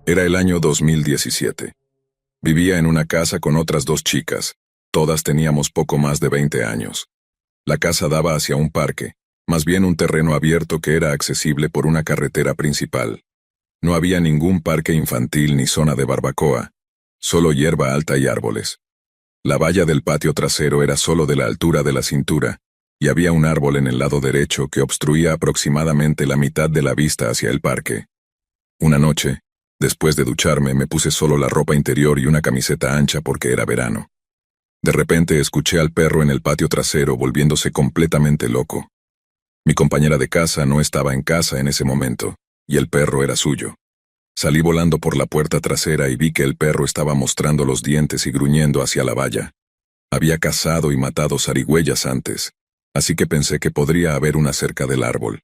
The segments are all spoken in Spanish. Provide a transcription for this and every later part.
Era el año 2017. Vivía en una casa con otras dos chicas. Todas teníamos poco más de 20 años. La casa daba hacia un parque, más bien un terreno abierto que era accesible por una carretera principal. No había ningún parque infantil ni zona de barbacoa, solo hierba alta y árboles. La valla del patio trasero era solo de la altura de la cintura, y había un árbol en el lado derecho que obstruía aproximadamente la mitad de la vista hacia el parque. Una noche, después de ducharme, me puse solo la ropa interior y una camiseta ancha porque era verano. De repente escuché al perro en el patio trasero volviéndose completamente loco. Mi compañera de casa no estaba en casa en ese momento, y el perro era suyo. Salí volando por la puerta trasera y vi que el perro estaba mostrando los dientes y gruñendo hacia la valla. Había cazado y matado zarigüeyas antes, así que pensé que podría haber una cerca del árbol.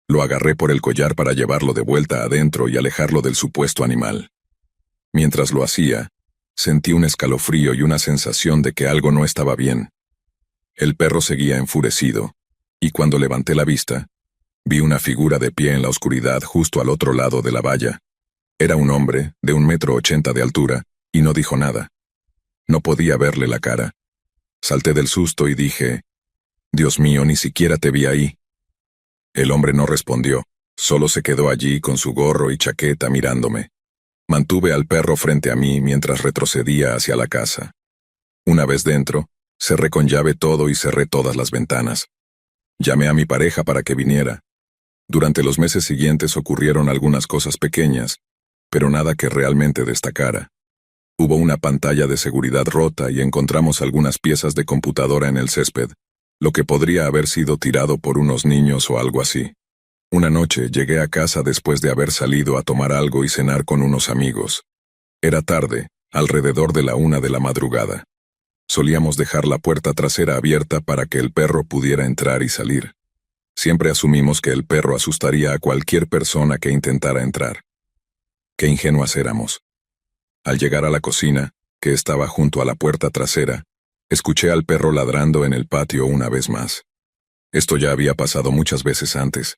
Lo agarré por el collar para llevarlo de vuelta adentro y alejarlo del supuesto animal. Mientras lo hacía, sentí un escalofrío y una sensación de que algo no estaba bien. El perro seguía enfurecido, y cuando levanté la vista, vi una figura de pie en la oscuridad justo al otro lado de la valla. Era un hombre, de 1,80 m de altura, y no dijo nada. No podía verle la cara. Salté del susto y dije, «Dios mío, ni siquiera te vi ahí». El hombre no respondió, solo se quedó allí con su gorro y chaqueta mirándome. Mantuve al perro frente a mí mientras retrocedía hacia la casa. Una vez dentro, cerré con llave todo y cerré todas las ventanas. Llamé a mi pareja para que viniera. Durante los meses siguientes ocurrieron algunas cosas pequeñas, pero nada que realmente destacara. Hubo una pantalla de seguridad rota y encontramos algunas piezas de computadora en el césped, lo que podría haber sido tirado por unos niños o algo así. Una noche llegué a casa después de haber salido a tomar algo y cenar con unos amigos. Era tarde, alrededor de la 1 de la madrugada. Solíamos dejar la puerta trasera abierta para que el perro pudiera entrar y salir. Siempre asumimos que el perro asustaría a cualquier persona que intentara entrar. Qué ingenuas éramos. Al llegar a la cocina, que estaba junto a la puerta trasera, escuché al perro ladrando en el patio una vez más. Esto ya había pasado muchas veces antes,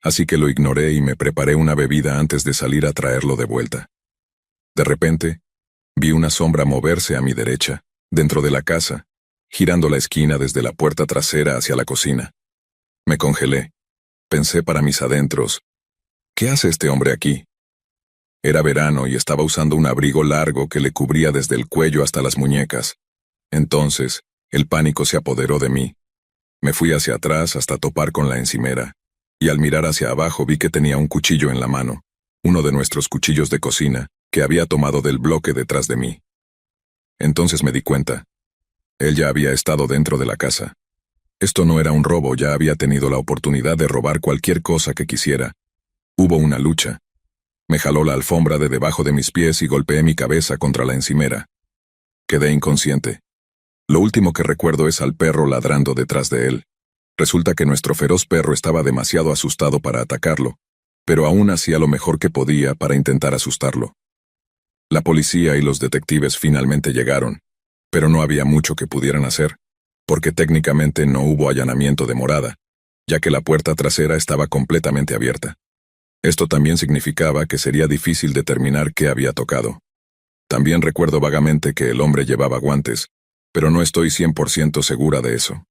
así que lo ignoré y me preparé una bebida antes de salir a traerlo de vuelta. De repente, vi una sombra moverse a mi derecha, dentro de la casa, girando la esquina desde la puerta trasera hacia la cocina. Me congelé. Pensé para mis adentros, ¿qué hace este hombre aquí? Era verano y estaba usando un abrigo largo que le cubría desde el cuello hasta las muñecas. Entonces, el pánico se apoderó de mí. Me fui hacia atrás hasta topar con la encimera, y al mirar hacia abajo vi que tenía un cuchillo en la mano, uno de nuestros cuchillos de cocina, que había tomado del bloque detrás de mí. Entonces me di cuenta. Él ya había estado dentro de la casa. Esto no era un robo, ya había tenido la oportunidad de robar cualquier cosa que quisiera. Hubo una lucha. Me jaló la alfombra de debajo de mis pies y golpeé mi cabeza contra la encimera. Quedé inconsciente. Lo último que recuerdo es al perro ladrando detrás de él. Resulta que nuestro feroz perro estaba demasiado asustado para atacarlo, pero aún hacía lo mejor que podía para intentar asustarlo. La policía y los detectives finalmente llegaron, pero no había mucho que pudieran hacer, porque técnicamente no hubo allanamiento de morada, ya que la puerta trasera estaba completamente abierta. Esto también significaba que sería difícil determinar qué había tocado. También recuerdo vagamente que el hombre llevaba guantes, pero no estoy 100% segura de eso.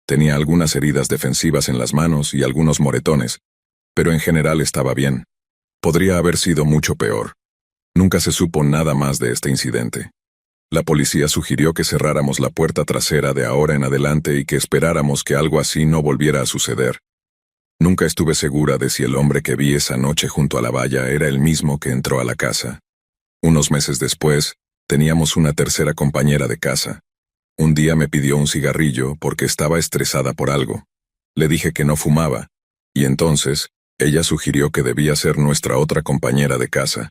Tenía algunas heridas defensivas en las manos y algunos moretones, pero en general estaba bien. Podría haber sido mucho peor. Nunca se supo nada más de este incidente. La policía sugirió que cerráramos la puerta trasera de ahora en adelante y que esperáramos que algo así no volviera a suceder. Nunca estuve segura de si el hombre que vi esa noche junto a la valla era el mismo que entró a la casa. Unos meses después, teníamos una tercera compañera de casa. Un día me pidió un cigarrillo porque estaba estresada por algo. Le dije que no fumaba, y entonces, ella sugirió que debía ser nuestra otra compañera de casa.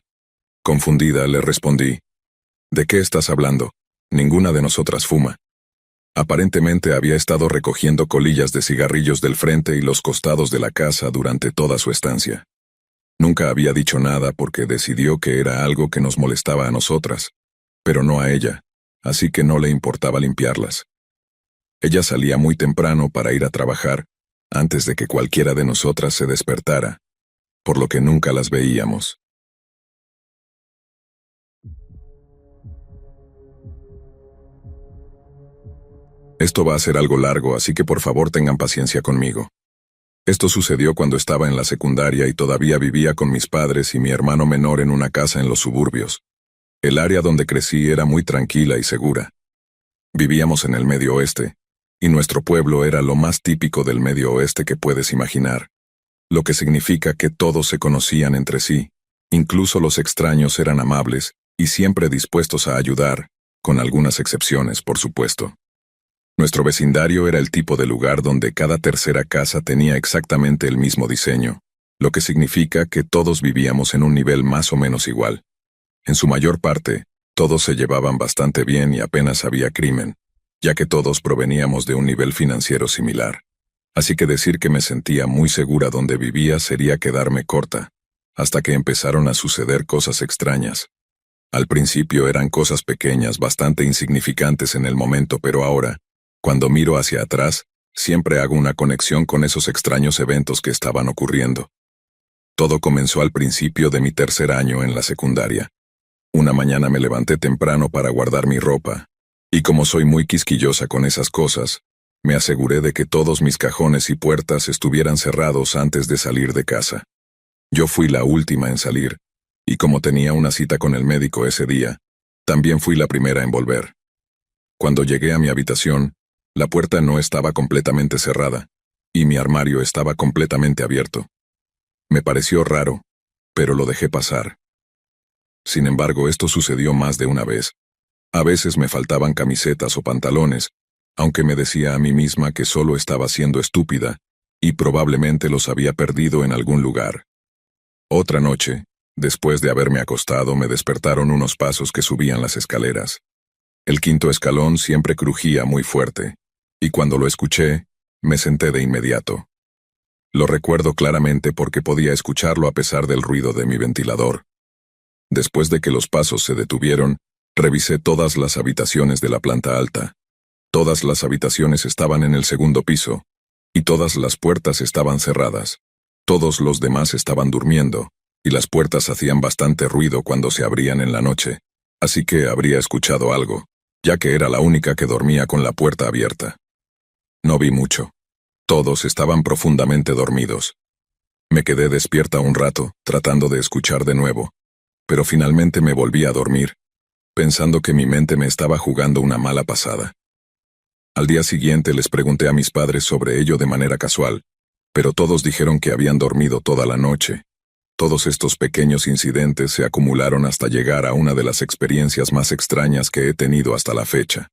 Confundida, le respondí, «¿De qué estás hablando? Ninguna de nosotras fuma». Aparentemente había estado recogiendo colillas de cigarrillos del frente y los costados de la casa durante toda su estancia. Nunca había dicho nada porque decidió que era algo que nos molestaba a nosotras, pero no a ella, así que no le importaba limpiarlas. Ella salía muy temprano para ir a trabajar, antes de que cualquiera de nosotras se despertara, por lo que nunca las veíamos. Esto va a ser algo largo, así que por favor tengan paciencia conmigo. Esto sucedió cuando estaba en la secundaria y todavía vivía con mis padres y mi hermano menor en una casa en los suburbios. El área donde crecí era muy tranquila y segura. Vivíamos en el Medio Oeste, y nuestro pueblo era lo más típico del Medio Oeste que puedes imaginar, lo que significa que todos se conocían entre sí, incluso los extraños eran amables y siempre dispuestos a ayudar, con algunas excepciones, por supuesto. Nuestro vecindario era el tipo de lugar donde cada tercera casa tenía exactamente el mismo diseño, lo que significa que todos vivíamos en un nivel más o menos igual. En su mayor parte, todos se llevaban bastante bien y apenas había crimen, ya que todos proveníamos de un nivel financiero similar. Así que decir que me sentía muy segura donde vivía sería quedarme corta, hasta que empezaron a suceder cosas extrañas. Al principio eran cosas pequeñas, bastante insignificantes en el momento, pero ahora, cuando miro hacia atrás, siempre hago una conexión con esos extraños eventos que estaban ocurriendo. Todo comenzó al principio de mi tercer año en la secundaria. Una mañana me levanté temprano para guardar mi ropa, y como soy muy quisquillosa con esas cosas, me aseguré de que todos mis cajones y puertas estuvieran cerrados antes de salir de casa. Yo fui la última en salir, y como tenía una cita con el médico ese día, también fui la primera en volver. Cuando llegué a mi habitación, la puerta no estaba completamente cerrada, y mi armario estaba completamente abierto. Me pareció raro, pero lo dejé pasar. Sin embargo, esto sucedió más de una vez. A veces me faltaban camisetas o pantalones, aunque me decía a mí misma que solo estaba siendo estúpida, y probablemente los había perdido en algún lugar. Otra noche, después de haberme acostado, me despertaron unos pasos que subían las escaleras. El quinto escalón siempre crujía muy fuerte, y cuando lo escuché, me senté de inmediato. Lo recuerdo claramente porque podía escucharlo a pesar del ruido de mi ventilador. Después de que los pasos se detuvieron, revisé todas las habitaciones de la planta alta. Todas las habitaciones estaban en el segundo piso, y todas las puertas estaban cerradas. Todos los demás estaban durmiendo, y las puertas hacían bastante ruido cuando se abrían en la noche, así que habría escuchado algo, ya que era la única que dormía con la puerta abierta. No vi mucho. Todos estaban profundamente dormidos. Me quedé despierta un rato, tratando de escuchar de nuevo, pero finalmente me volví a dormir, pensando que mi mente me estaba jugando una mala pasada. Al día siguiente les pregunté a mis padres sobre ello de manera casual, pero todos dijeron que habían dormido toda la noche. Todos estos pequeños incidentes se acumularon hasta llegar a una de las experiencias más extrañas que he tenido hasta la fecha.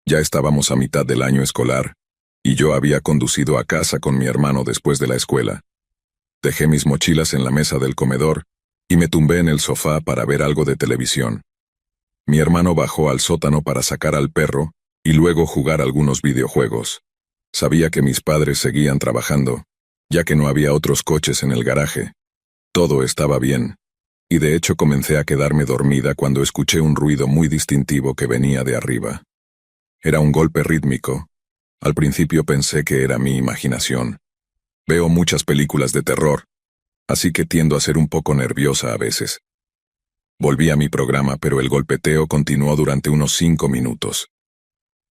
Ya estábamos a mitad del año escolar, y yo había conducido a casa con mi hermano después de la escuela. Dejé mis mochilas en la mesa del comedor, y me tumbé en el sofá para ver algo de televisión. Mi hermano bajó al sótano para sacar al perro, y luego jugar algunos videojuegos. Sabía que mis padres seguían trabajando, ya que no había otros coches en el garaje. Todo estaba bien, y de hecho comencé a quedarme dormida cuando escuché un ruido muy distintivo que venía de arriba. Era un golpe rítmico. Al principio pensé que era mi imaginación. Veo muchas películas de terror, así que tiendo a ser un poco nerviosa a veces. Volví a mi programa, pero el golpeteo continuó durante unos 5 minutos.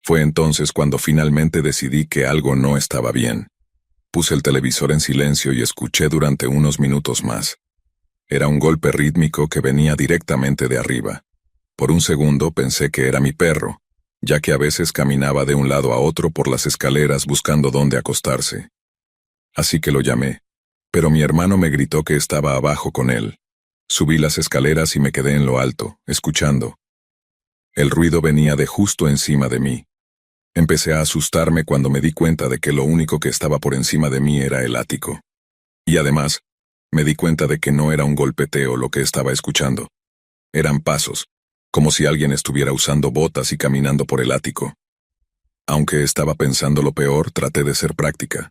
Fue entonces cuando finalmente decidí que algo no estaba bien. Puse el televisor en silencio y escuché durante unos minutos más. Era un golpe rítmico que venía directamente de arriba. Por un segundo pensé que era mi perro, ya que a veces caminaba de un lado a otro por las escaleras buscando dónde acostarse. Así que lo llamé, pero mi hermano me gritó que estaba abajo con él. Subí las escaleras y me quedé en lo alto, escuchando. El ruido venía de justo encima de mí. Empecé a asustarme cuando me di cuenta de que lo único que estaba por encima de mí era el ático. Y además, me di cuenta de que no era un golpeteo lo que estaba escuchando. Eran pasos, como si alguien estuviera usando botas y caminando por el ático. Aunque estaba pensando lo peor, traté de ser práctica.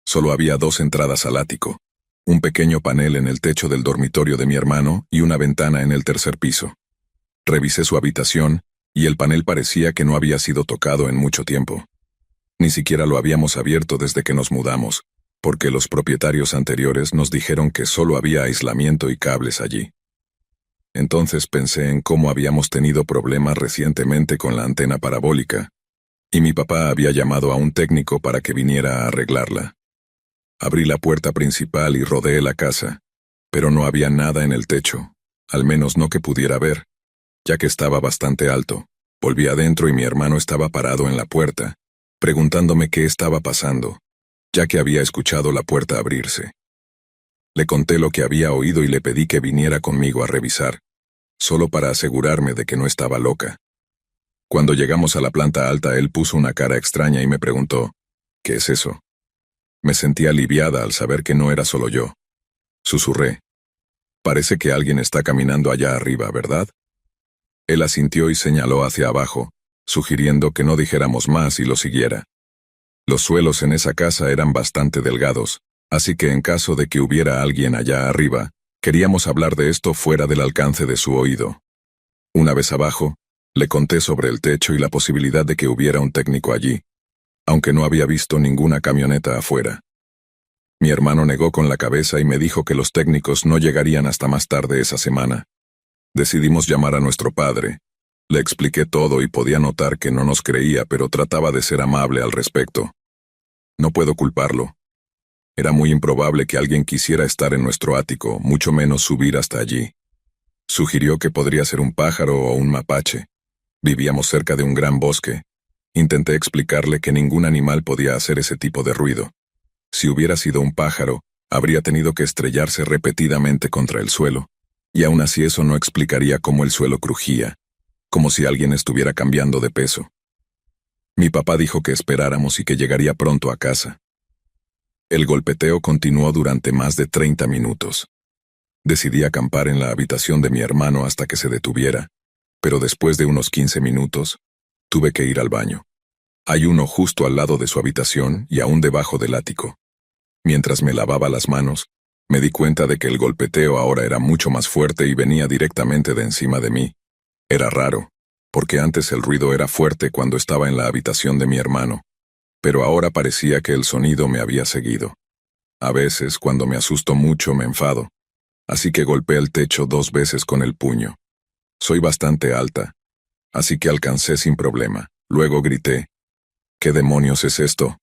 Solo había 2 entradas al ático, un pequeño panel en el techo del dormitorio de mi hermano y una ventana en el tercer piso. Revisé su habitación, y el panel parecía que no había sido tocado en mucho tiempo. Ni siquiera lo habíamos abierto desde que nos mudamos, porque los propietarios anteriores nos dijeron que solo había aislamiento y cables allí. Entonces pensé en cómo habíamos tenido problemas recientemente con la antena parabólica, y mi papá había llamado a un técnico para que viniera a arreglarla. Abrí la puerta principal y rodeé la casa, pero no había nada en el techo, al menos no que pudiera ver, ya que estaba bastante alto. Volví adentro y mi hermano estaba parado en la puerta, preguntándome qué estaba pasando, ya que había escuchado la puerta abrirse. Le conté lo que había oído y le pedí que viniera conmigo a revisar, solo para asegurarme de que no estaba loca. Cuando llegamos a la planta alta, él puso una cara extraña y me preguntó, ¿qué es eso? Me sentí aliviada al saber que no era solo yo. Susurré, parece que alguien está caminando allá arriba, ¿verdad? Él asintió y señaló hacia abajo, sugiriendo que no dijéramos más y lo siguiera. Los suelos en esa casa eran bastante delgados, así que en caso de que hubiera alguien allá arriba, queríamos hablar de esto fuera del alcance de su oído. Una vez abajo, le conté sobre el techo y la posibilidad de que hubiera un técnico allí, aunque no había visto ninguna camioneta afuera. Mi hermano negó con la cabeza y me dijo que los técnicos no llegarían hasta más tarde esa semana. Decidimos llamar a nuestro padre. Le expliqué todo y podía notar que no nos creía, pero trataba de ser amable al respecto. No puedo culparlo. Era muy improbable que alguien quisiera estar en nuestro ático, mucho menos subir hasta allí. Sugirió que podría ser un pájaro o un mapache. Vivíamos cerca de un gran bosque. Intenté explicarle que ningún animal podía hacer ese tipo de ruido. Si hubiera sido un pájaro, habría tenido que estrellarse repetidamente contra el suelo, y aún así eso no explicaría cómo el suelo crujía, como si alguien estuviera cambiando de peso. Mi papá dijo que esperáramos y que llegaría pronto a casa. El golpeteo continuó durante más de 30 minutos. Decidí acampar en la habitación de mi hermano hasta que se detuviera, pero después de unos 15 minutos, tuve que ir al baño. Hay uno justo al lado de su habitación y aún debajo del ático. Mientras me lavaba las manos, me di cuenta de que el golpeteo ahora era mucho más fuerte y venía directamente de encima de mí. Era raro, porque antes el ruido era fuerte cuando estaba en la habitación de mi hermano, pero ahora parecía que el sonido me había seguido. A veces, cuando me asusto mucho, me enfado, así que golpeé el techo 2 veces con el puño. Soy bastante alta, así que alcancé sin problema. Luego grité, ¿qué demonios es esto?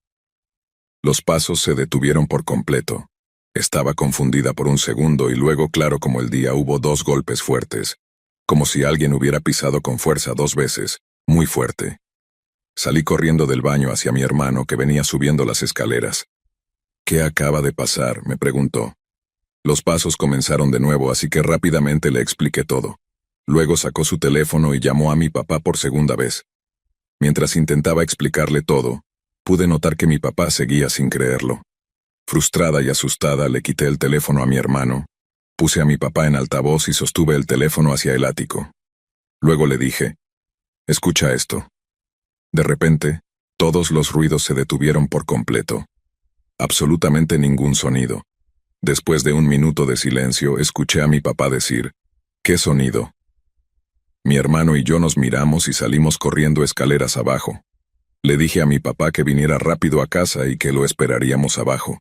Los pasos se detuvieron por completo. Estaba confundida por un segundo y luego, claro como el día, hubo 2 golpes fuertes, como si alguien hubiera pisado con fuerza 2 veces, muy fuerte. Salí corriendo del baño hacia mi hermano que venía subiendo las escaleras. ¿Qué acaba de pasar?, me preguntó. Los pasos comenzaron de nuevo, así que rápidamente le expliqué todo. Luego sacó su teléfono y llamó a mi papá por segunda vez. Mientras intentaba explicarle todo, pude notar que mi papá seguía sin creerlo. Frustrada y asustada, le quité el teléfono a mi hermano, puse a mi papá en altavoz y sostuve el teléfono hacia el ático. Luego le dije, escucha esto. De repente, todos los ruidos se detuvieron por completo. Absolutamente ningún sonido. Después de 1 minuto de silencio, escuché a mi papá decir, ¿qué sonido? Mi hermano y yo nos miramos y salimos corriendo escaleras abajo. Le dije a mi papá que viniera rápido a casa y que lo esperaríamos abajo.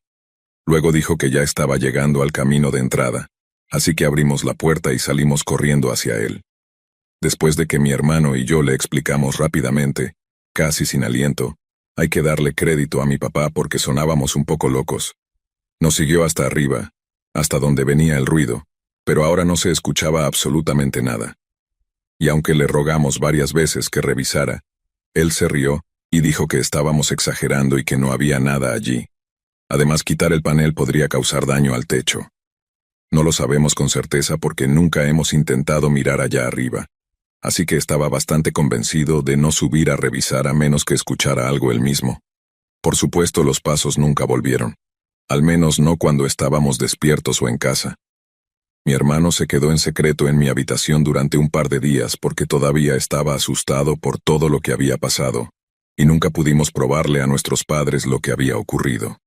Luego dijo que ya estaba llegando al camino de entrada, así que abrimos la puerta y salimos corriendo hacia él. Después de que mi hermano y yo le explicamos rápidamente, casi sin aliento, hay que darle crédito a mi papá porque sonábamos un poco locos. Nos siguió hasta arriba, hasta donde venía el ruido, pero ahora no se escuchaba absolutamente nada. Y aunque le rogamos varias veces que revisara, él se rió y dijo que estábamos exagerando y que no había nada allí. Además, quitar el panel podría causar daño al techo. No lo sabemos con certeza porque nunca hemos intentado mirar allá arriba, así que estaba bastante convencido de no subir a revisar a menos que escuchara algo él mismo. Por supuesto, los pasos nunca volvieron, al menos no cuando estábamos despiertos o en casa. Mi hermano se quedó en secreto en mi habitación durante un par de días porque todavía estaba asustado por todo lo que había pasado, y nunca pudimos probarle a nuestros padres lo que había ocurrido.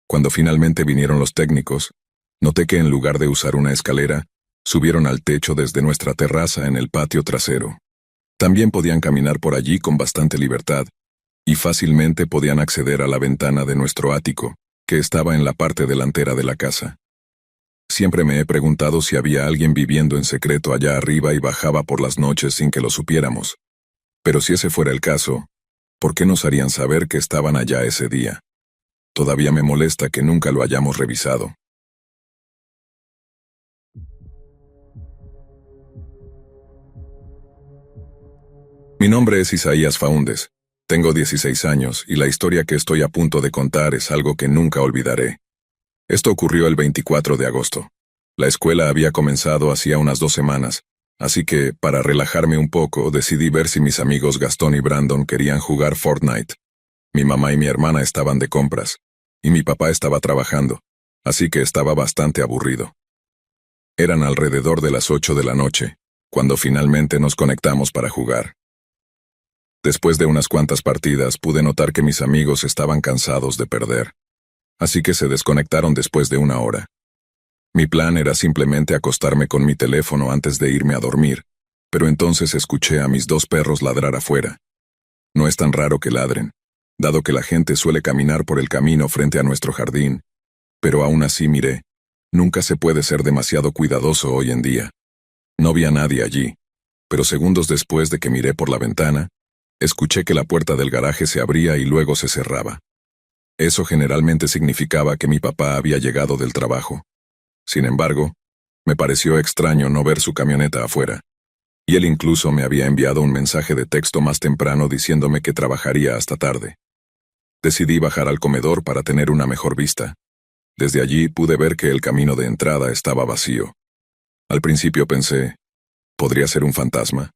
Cuando finalmente vinieron los técnicos, noté que en lugar de usar una escalera, subieron al techo desde nuestra terraza en el patio trasero. También podían caminar por allí con bastante libertad, y fácilmente podían acceder a la ventana de nuestro ático, que estaba en la parte delantera de la casa. Siempre me he preguntado si había alguien viviendo en secreto allá arriba y bajaba por las noches sin que lo supiéramos. Pero si ese fuera el caso, ¿Por qué nos harían saber que estaban allá ese día? Todavía me molesta que nunca lo hayamos revisado. Mi nombre es Isaías Faúndez. Tengo 16 años y la historia que estoy a punto de contar es algo que nunca olvidaré. Esto ocurrió el 24 de agosto. La escuela había comenzado hacía unas 2 semanas, así que, para relajarme un poco, decidí ver si mis amigos Gastón y Brandon querían jugar Fortnite. Mi mamá y mi hermana estaban de compras, y mi papá estaba trabajando, así que estaba bastante aburrido. Eran alrededor de las 8 de la noche, cuando finalmente nos conectamos para jugar. Después de unas cuantas partidas pude notar que mis amigos estaban cansados de perder, así que se desconectaron después de 1 hora. Mi plan era simplemente acostarme con mi teléfono antes de irme a dormir, pero entonces escuché a mis 2 perros ladrar afuera. No es tan raro que ladren, dado que la gente suele caminar por el camino frente a nuestro jardín, pero aún así miré. Nunca se puede ser demasiado cuidadoso hoy en día. No vi a nadie allí, pero segundos después de que miré por la ventana, escuché que la puerta del garaje se abría y luego se cerraba. Eso generalmente significaba que mi papá había llegado del trabajo. Sin embargo, me pareció extraño no ver su camioneta afuera, y él incluso me había enviado un mensaje de texto más temprano diciéndome que trabajaría hasta tarde. Decidí bajar al comedor para tener una mejor vista. Desde allí pude ver que el camino de entrada estaba vacío. Al principio pensé, ¿podría ser un fantasma?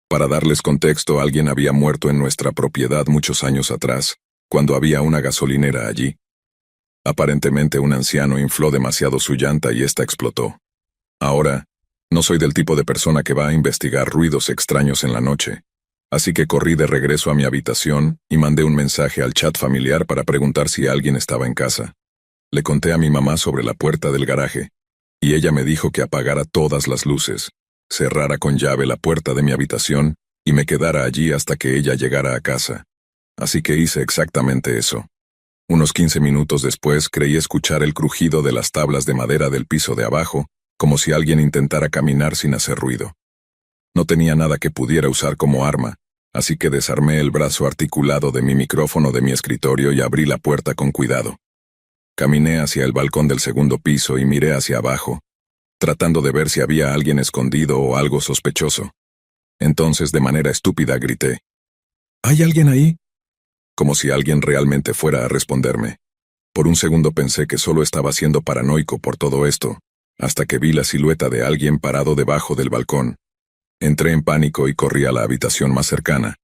Para darles contexto, alguien había muerto en nuestra propiedad muchos años atrás, cuando había una gasolinera allí. Aparentemente un anciano infló demasiado su llanta y ésta explotó. Ahora, no soy del tipo de persona que va a investigar ruidos extraños en la noche, así que corrí de regreso a mi habitación y mandé un mensaje al chat familiar para preguntar si alguien estaba en casa. Le conté a mi mamá sobre la puerta del garaje, y ella me dijo que apagara todas las luces, cerrara con llave la puerta de mi habitación y me quedara allí hasta que ella llegara a casa. Así que hice exactamente eso. Unos 15 minutos después creí escuchar el crujido de las tablas de madera del piso de abajo, como si alguien intentara caminar sin hacer ruido. No tenía nada que pudiera usar como arma, así que desarmé el brazo articulado de mi micrófono de mi escritorio y abrí la puerta con cuidado. Caminé hacia el balcón del segundo piso y miré hacia abajo, tratando de ver si había alguien escondido o algo sospechoso. Entonces, de manera estúpida, grité, ¿hay alguien ahí? Como si alguien realmente fuera a responderme. Por un segundo pensé que solo estaba siendo paranoico por todo esto, hasta que vi la silueta de alguien parado debajo del balcón. Entré en pánico y corrí a la habitación más cercana,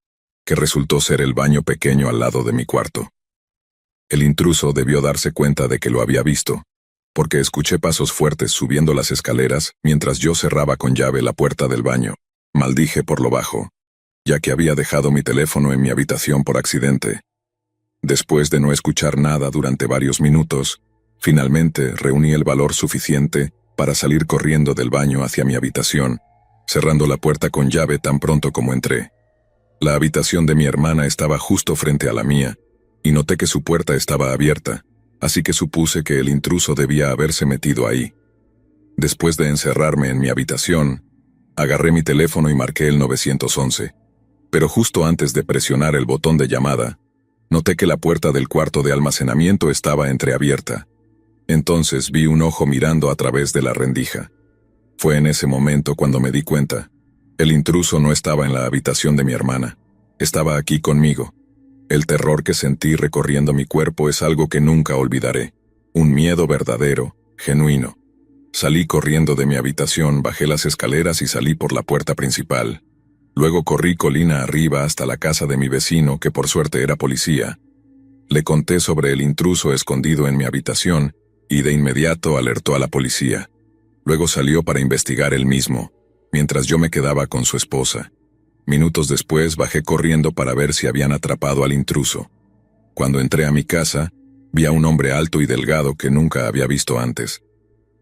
que resultó ser el baño pequeño al lado de mi cuarto. El intruso debió darse cuenta de que lo había visto, porque escuché pasos fuertes subiendo las escaleras mientras yo cerraba con llave la puerta del baño. Maldije por lo bajo, ya que había dejado mi teléfono en mi habitación por accidente. Después de no escuchar nada durante varios minutos, finalmente reuní el valor suficiente para salir corriendo del baño hacia mi habitación, cerrando la puerta con llave tan pronto como entré. La habitación de mi hermana estaba justo frente a la mía, y noté que su puerta estaba abierta, así que supuse que el intruso debía haberse metido ahí. Después de encerrarme en mi habitación, agarré mi teléfono y marqué el 911. Pero justo antes de presionar el botón de llamada, noté que la puerta del cuarto de almacenamiento estaba entreabierta. Entonces vi un ojo mirando a través de la rendija. Fue en ese momento cuando me di cuenta. El intruso no estaba en la habitación de mi hermana. Estaba aquí conmigo. El terror que sentí recorriendo mi cuerpo es algo que nunca olvidaré. Un miedo verdadero, genuino. Salí corriendo de mi habitación, bajé las escaleras y salí por la puerta principal. Luego corrí colina arriba hasta la casa de mi vecino, que por suerte era policía. Le conté sobre el intruso escondido en mi habitación, y de inmediato alertó a la policía. Luego salió para investigar él mismo, mientras yo me quedaba con su esposa. Minutos después bajé corriendo para ver si habían atrapado al intruso. Cuando entré a mi casa, vi a un hombre alto y delgado que nunca había visto antes.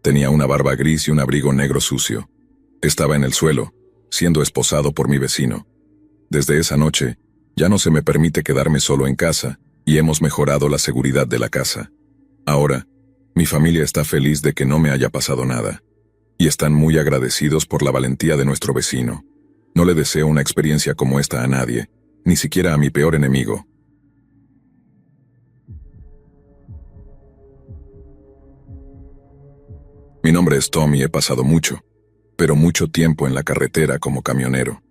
Tenía una barba gris y un abrigo negro sucio. Estaba en el suelo, siendo esposado por mi vecino. Desde esa noche, ya no se me permite quedarme solo en casa, y hemos mejorado la seguridad de la casa. Ahora, mi familia está feliz de que no me haya pasado nada, y están muy agradecidos por la valentía de nuestro vecino. No le deseo una experiencia como esta a nadie, ni siquiera a mi peor enemigo. Mi nombre es Tom y he pasado mucho, pero mucho tiempo en la carretera como camionero.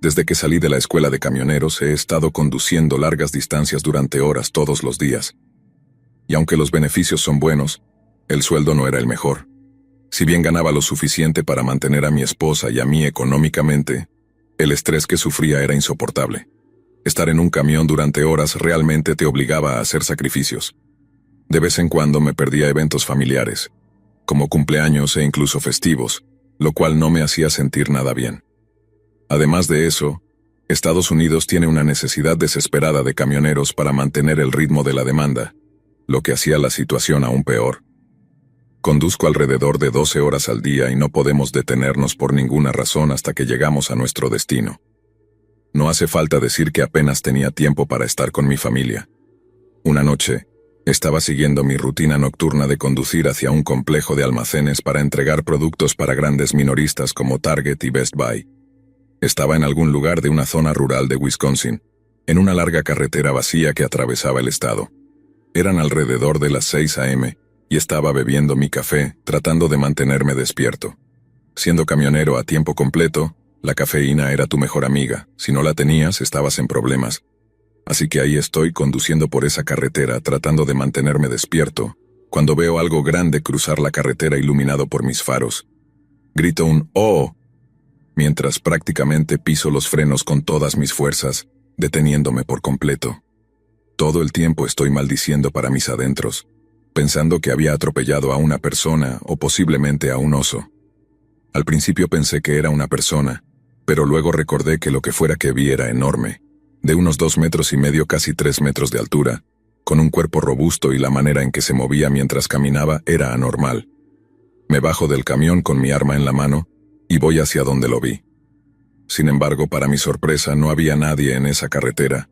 Desde que salí de la escuela de camioneros he estado conduciendo largas distancias durante horas todos los días. Y aunque los beneficios son buenos, el sueldo no era el mejor. Si bien ganaba lo suficiente para mantener a mi esposa y a mí económicamente, el estrés que sufría era insoportable. Estar en un camión durante horas realmente te obligaba a hacer sacrificios. De vez en cuando me perdía eventos familiares, como cumpleaños e incluso festivos, lo cual no me hacía sentir nada bien. Además de eso, Estados Unidos tiene una necesidad desesperada de camioneros para mantener el ritmo de la demanda, lo que hacía la situación aún peor. Conduzco alrededor de 12 horas al día y no podemos detenernos por ninguna razón hasta que llegamos a nuestro destino. No hace falta decir que apenas tenía tiempo para estar con mi familia. Una noche, estaba siguiendo mi rutina nocturna de conducir hacia un complejo de almacenes para entregar productos para grandes minoristas como Target y Best Buy. Estaba en algún lugar de una zona rural de Wisconsin, en una larga carretera vacía que atravesaba el estado. Eran alrededor de las 6 a.m., y estaba bebiendo mi café, tratando de mantenerme despierto. Siendo camionero a tiempo completo, la cafeína era tu mejor amiga. Si no la tenías, estabas en problemas. Así que ahí estoy conduciendo por esa carretera, tratando de mantenerme despierto, cuando veo algo grande cruzar la carretera iluminado por mis faros. Grito un «¡Oh!», mientras prácticamente piso los frenos con todas mis fuerzas, deteniéndome por completo. Todo el tiempo estoy maldiciendo para mis adentros, pensando que había atropellado a una persona o posiblemente a un oso. Al principio pensé que era una persona, pero luego recordé que lo que fuera que vi era enorme, de unos 2,5 metros, casi 3 metros de altura, con un cuerpo robusto y la manera en que se movía mientras caminaba era anormal. Me bajo del camión con mi arma en la mano y voy hacia donde lo vi. Sin embargo, para mi sorpresa, no había nadie en esa carretera.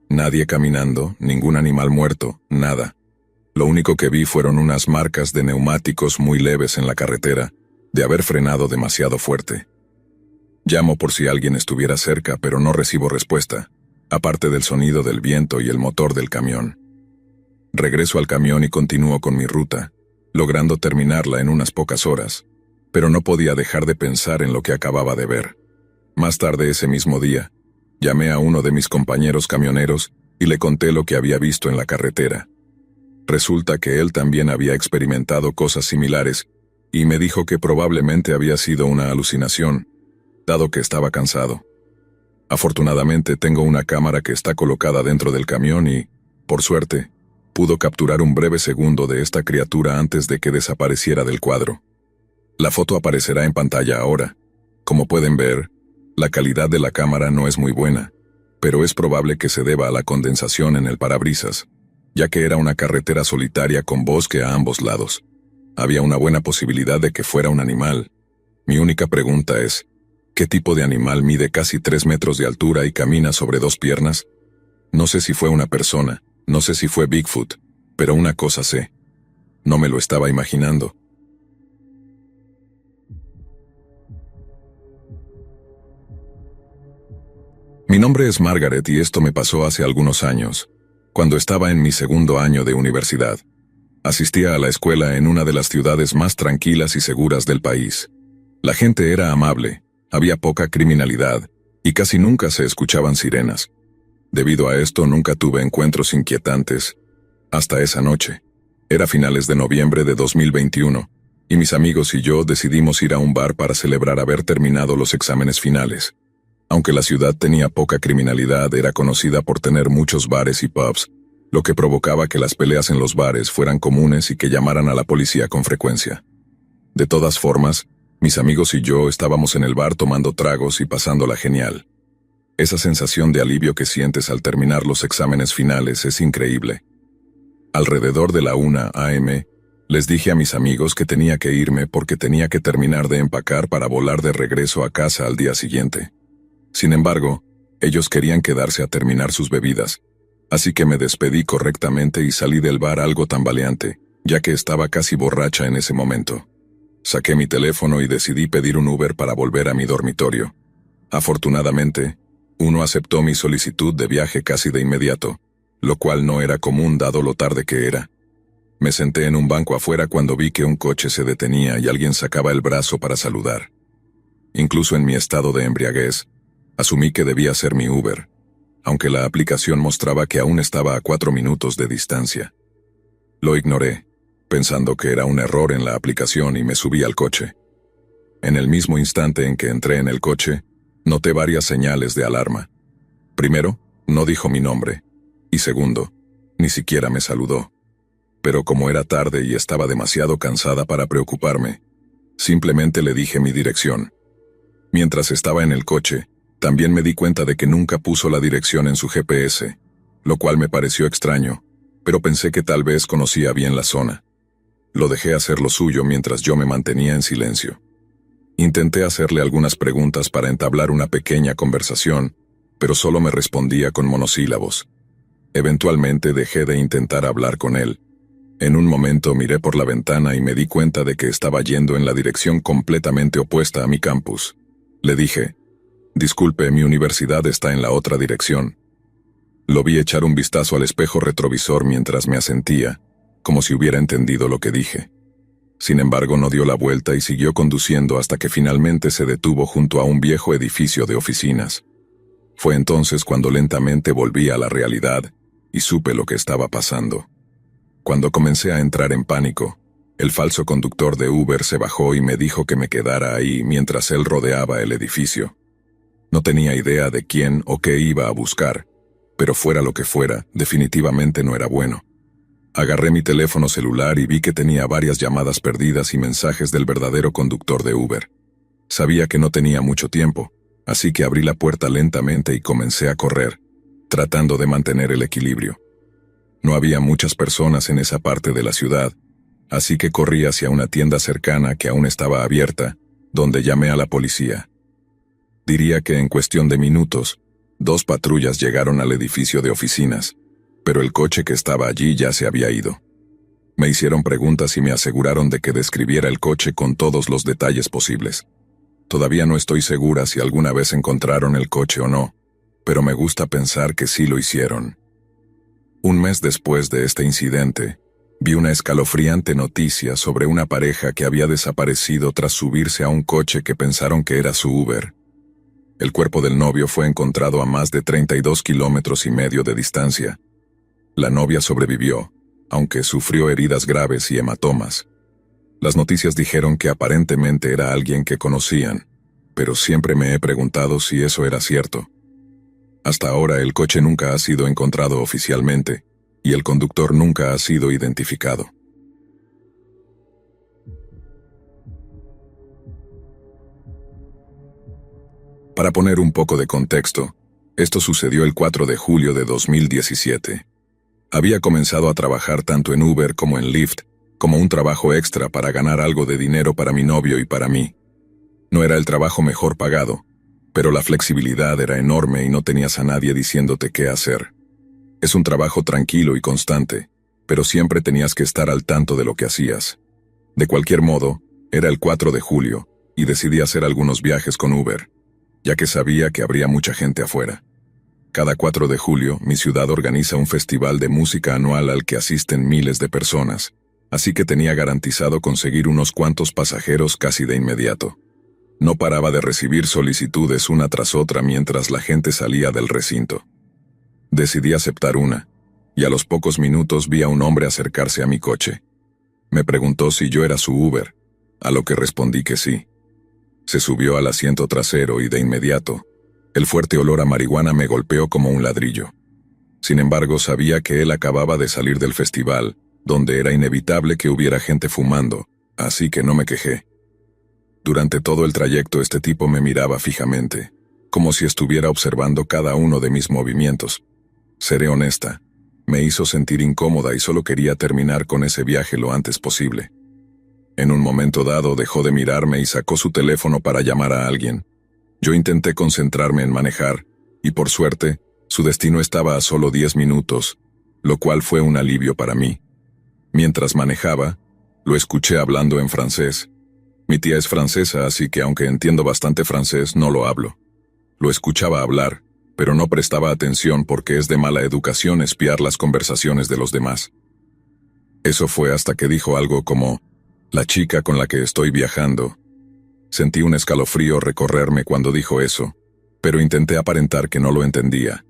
Nadie caminando, ningún animal muerto, nada. Lo único que vi fueron unas marcas de neumáticos muy leves en la carretera, de haber frenado demasiado fuerte. Llamo por si alguien estuviera cerca, pero no recibo respuesta, aparte del sonido del viento y el motor del camión. Regreso al camión y continúo con mi ruta, logrando terminarla en unas pocas horas, pero no podía dejar de pensar en lo que acababa de ver. Más tarde ese mismo día, llamé a uno de mis compañeros camioneros y le conté lo que había visto en la carretera. Resulta que él también había experimentado cosas similares y me dijo que probablemente había sido una alucinación, dado que estaba cansado. Afortunadamente tengo una cámara que está colocada dentro del camión y, por suerte, pudo capturar un breve segundo de esta criatura antes de que desapareciera del cuadro. La foto aparecerá en pantalla ahora. Como pueden ver, la calidad de la cámara no es muy buena, pero es probable que se deba a la condensación en el parabrisas, ya que era una carretera solitaria con bosque a ambos lados. Había una buena posibilidad de que fuera un animal. Mi única pregunta es, ¿qué tipo de animal mide casi 3 metros de altura y camina sobre 2 piernas? No sé si fue una persona, no sé si fue Bigfoot, pero una cosa sé. No me lo estaba imaginando. Mi nombre es Margaret y esto me pasó hace algunos años, cuando estaba en mi segundo año de universidad. Asistía a la escuela en una de las ciudades más tranquilas y seguras del país. La gente era amable, había poca criminalidad, y casi nunca se escuchaban sirenas. Debido a esto nunca tuve encuentros inquietantes, hasta esa noche. Era finales de noviembre de 2021, y mis amigos y yo decidimos ir a un bar para celebrar haber terminado los exámenes finales. Aunque la ciudad tenía poca criminalidad, era conocida por tener muchos bares y pubs, lo que provocaba que las peleas en los bares fueran comunes y que llamaran a la policía con frecuencia. De todas formas, mis amigos y yo estábamos en el bar tomando tragos y pasándola genial. Esa sensación de alivio que sientes al terminar los exámenes finales es increíble. Alrededor de la 1 a.m., les dije a mis amigos que tenía que irme porque tenía que terminar de empacar para volar de regreso a casa al día siguiente. Sin embargo, ellos querían quedarse a terminar sus bebidas, así que me despedí correctamente y salí del bar algo tambaleante, ya que estaba casi borracha en ese momento. Saqué mi teléfono y decidí pedir un Uber para volver a mi dormitorio. Afortunadamente, Uno aceptó mi solicitud de viaje casi de inmediato, lo cual no era común dado lo tarde que era. Me senté en un banco afuera cuando vi que un coche se detenía y alguien sacaba el brazo para saludar. Incluso en mi estado de embriaguez, asumí que debía ser mi Uber, aunque la aplicación mostraba que aún estaba a 4 minutos de distancia. Lo ignoré, pensando que era un error en la aplicación y me subí al coche. En el mismo instante en que entré en el coche, noté varias señales de alarma. Primero, no dijo mi nombre, y segundo, ni siquiera me saludó. Pero como era tarde y estaba demasiado cansada para preocuparme, simplemente le dije mi dirección. Mientras estaba en el coche, también me di cuenta de que nunca puso la dirección en su GPS, lo cual me pareció extraño, pero pensé que tal vez conocía bien la zona. Lo dejé hacer lo suyo mientras yo me mantenía en silencio. Intenté hacerle algunas preguntas para entablar una pequeña conversación, pero solo me respondía con monosílabos. Eventualmente dejé de intentar hablar con él. En un momento miré por la ventana y me di cuenta de que estaba yendo en la dirección completamente opuesta a mi campus. Le dije, «Disculpe, mi universidad está en la otra dirección». Lo vi echar un vistazo al espejo retrovisor mientras me asentía, como si hubiera entendido lo que dije. Sin embargo, no dio la vuelta y siguió conduciendo hasta que finalmente se detuvo junto a un viejo edificio de oficinas. Fue entonces cuando lentamente volví a la realidad y supe lo que estaba pasando. Cuando comencé a entrar en pánico, el falso conductor de Uber se bajó y me dijo que me quedara ahí mientras él rodeaba el edificio. No tenía idea de quién o qué iba a buscar, pero fuera lo que fuera, definitivamente no era bueno. Agarré mi teléfono celular y vi que tenía varias llamadas perdidas y mensajes del verdadero conductor de Uber. Sabía que no tenía mucho tiempo, así que abrí la puerta lentamente y comencé a correr, tratando de mantener el equilibrio. No había muchas personas en esa parte de la ciudad, así que corrí hacia una tienda cercana que aún estaba abierta, donde llamé a la policía. Diría que en cuestión de minutos, 2 patrullas llegaron al edificio de oficinas, pero el coche que estaba allí ya se había ido. Me hicieron preguntas y me aseguraron de que describiera el coche con todos los detalles posibles. Todavía no estoy segura si alguna vez encontraron el coche o no, pero me gusta pensar que sí lo hicieron. Un mes después de este incidente, vi una escalofriante noticia sobre una pareja que había desaparecido tras subirse a un coche que pensaron que era su Uber. El cuerpo del novio fue encontrado a más de 32,5 kilómetros de distancia. La novia sobrevivió, aunque sufrió heridas graves y hematomas. Las noticias dijeron que aparentemente era alguien que conocían, pero siempre me he preguntado si eso era cierto. Hasta ahora el coche nunca ha sido encontrado oficialmente, y el conductor nunca ha sido identificado. Para poner un poco de contexto, esto sucedió el 4 de julio de 2017. Había comenzado a trabajar tanto en Uber como en Lyft, como un trabajo extra para ganar algo de dinero para mi novio y para mí. No era el trabajo mejor pagado, pero la flexibilidad era enorme y no tenías a nadie diciéndote qué hacer. Es un trabajo tranquilo y constante, pero siempre tenías que estar al tanto de lo que hacías. De cualquier modo, era el 4 de julio, y decidí hacer algunos viajes con Uber, ya que sabía que habría mucha gente afuera. Cada 4 de julio, mi ciudad organiza un festival de música anual al que asisten miles de personas, así que tenía garantizado conseguir unos cuantos pasajeros casi de inmediato. No paraba de recibir solicitudes una tras otra mientras la gente salía del recinto. Decidí aceptar una, y a los pocos minutos vi a un hombre acercarse a mi coche. Me preguntó si yo era su Uber, a lo que respondí que sí. Se subió al asiento trasero y de inmediato, el fuerte olor a marihuana me golpeó como un ladrillo. Sin embargo, sabía que él acababa de salir del festival, donde era inevitable que hubiera gente fumando, así que no me quejé. Durante todo el trayecto este tipo me miraba fijamente, como si estuviera observando cada uno de mis movimientos. Seré honesta, me hizo sentir incómoda y solo quería terminar con ese viaje lo antes posible. En un momento dado dejó de mirarme y sacó su teléfono para llamar a alguien. Yo intenté concentrarme en manejar, y por suerte, su destino estaba a solo 10 minutos, lo cual fue un alivio para mí. Mientras manejaba, lo escuché hablando en francés. Mi tía es francesa, así que aunque entiendo bastante francés, no lo hablo. Lo escuchaba hablar, pero no prestaba atención porque es de mala educación espiar las conversaciones de los demás. Eso fue hasta que dijo algo como, «La chica con la que estoy viajando». Sentí un escalofrío recorrerme cuando dijo eso, pero intenté aparentar que no lo entendía.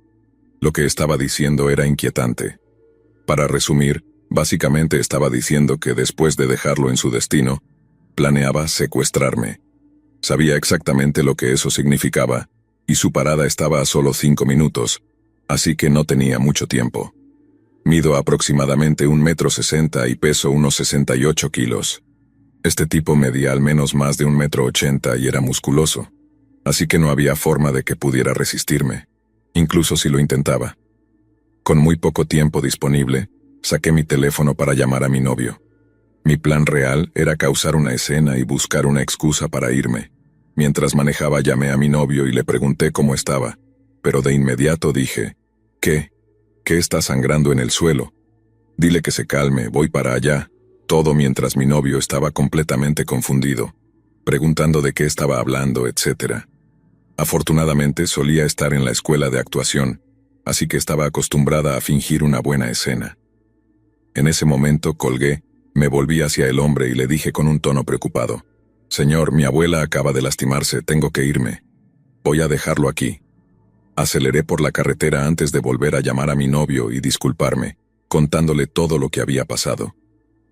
Lo que estaba diciendo era inquietante. Para resumir, básicamente estaba diciendo que después de dejarlo en su destino, planeaba secuestrarme. Sabía exactamente lo que eso significaba, y su parada estaba a solo 5 minutos, así que no tenía mucho tiempo. Mido aproximadamente 1,60 m y peso unos 68 kilos. Este tipo medía al menos más de 1,80 m y era musculoso, así que no había forma de que pudiera resistirme, incluso si lo intentaba. Con muy poco tiempo disponible, saqué mi teléfono para llamar a mi novio. Mi plan real era causar una escena y buscar una excusa para irme. Mientras manejaba llamé a mi novio y le pregunté cómo estaba, pero de inmediato dije, ¿Qué está sangrando en el suelo? Dile que se calme, voy para allá. Todo mientras mi novio estaba completamente confundido, preguntando de qué estaba hablando, etc. Afortunadamente solía estar en la escuela de actuación, así que estaba acostumbrada a fingir una buena escena. En ese momento colgué, me volví hacia el hombre y le dije con un tono preocupado, «Señor, mi abuela acaba de lastimarse, tengo que irme. Voy a dejarlo aquí». Aceleré por la carretera antes de volver a llamar a mi novio y disculparme, contándole todo lo que había pasado.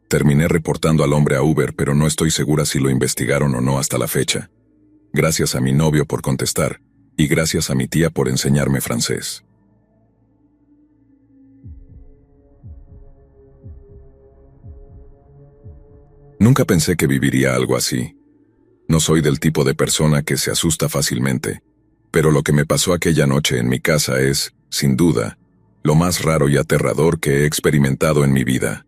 Terminé reportando al hombre a Uber, pero no estoy segura si lo investigaron o no hasta la fecha. Gracias a mi novio por contestar, y gracias a mi tía por enseñarme francés. Nunca pensé que viviría algo así. No soy del tipo de persona que se asusta fácilmente, pero lo que me pasó aquella noche en mi casa es, sin duda, lo más raro y aterrador que he experimentado en mi vida.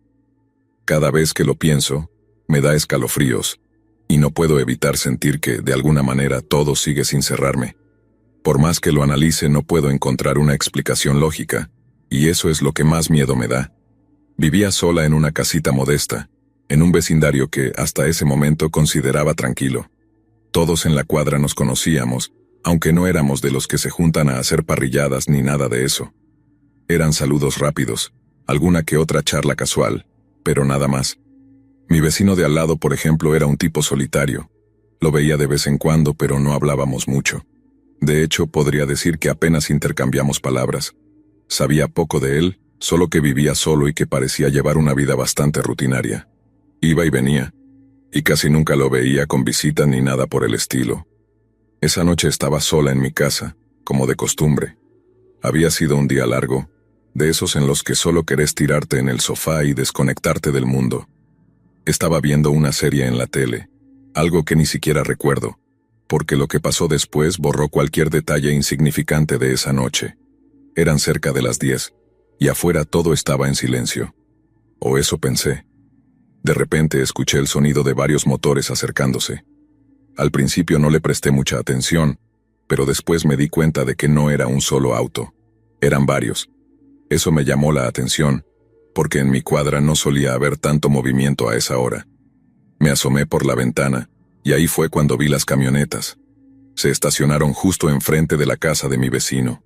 Cada vez que lo pienso, me da escalofríos, y no puedo evitar sentir que, de alguna manera, todo sigue sin cerrarme. Por más que lo analice, no puedo encontrar una explicación lógica, y eso es lo que más miedo me da. Vivía sola en una casita modesta, en un vecindario que, hasta ese momento, consideraba tranquilo. Todos en la cuadra nos conocíamos, aunque no éramos de los que se juntan a hacer parrilladas ni nada de eso. Eran saludos rápidos, alguna que otra charla casual, pero nada más. Mi vecino de al lado, por ejemplo, era un tipo solitario. Lo veía de vez en cuando, pero no hablábamos mucho. De hecho, podría decir que apenas intercambiamos palabras. Sabía poco de él, solo que vivía solo y que parecía llevar una vida bastante rutinaria. Iba y venía, y casi nunca lo veía con visitas ni nada por el estilo. Esa noche estaba sola en mi casa, como de costumbre. Había sido un día largo, de esos en los que solo querés tirarte en el sofá y desconectarte del mundo. Estaba viendo una serie en la tele, algo que ni siquiera recuerdo, porque lo que pasó después borró cualquier detalle insignificante de esa noche. Eran cerca de las 10, y afuera todo estaba en silencio. O eso pensé. De repente escuché el sonido de varios motores acercándose. Al principio no le presté mucha atención, pero después me di cuenta de que no era un solo auto. Eran varios. Eso me llamó la atención, porque en mi cuadra no solía haber tanto movimiento a esa hora. Me asomé por la ventana, y ahí fue cuando vi las camionetas. Se estacionaron justo enfrente de la casa de mi vecino.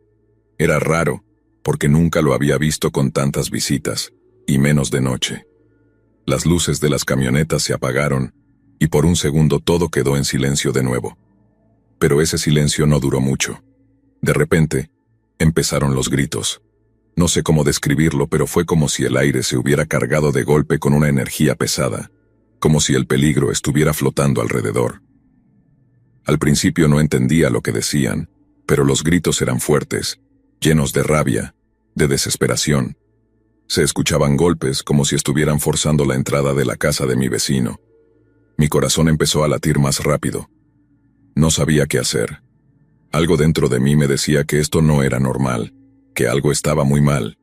Era raro, porque nunca lo había visto con tantas visitas, y menos de noche. Las luces de las camionetas se apagaron, y por un segundo todo quedó en silencio de nuevo. Pero ese silencio no duró mucho. De repente, empezaron los gritos. No sé cómo describirlo, pero fue como si el aire se hubiera cargado de golpe con una energía pesada, como si el peligro estuviera flotando alrededor. Al principio no entendía lo que decían, pero los gritos eran fuertes, llenos de rabia, de desesperación. Se escuchaban golpes como si estuvieran forzando la entrada de la casa de mi vecino. Mi corazón empezó a latir más rápido. No sabía qué hacer. Algo dentro de mí me decía que esto no era normal, que algo estaba muy mal.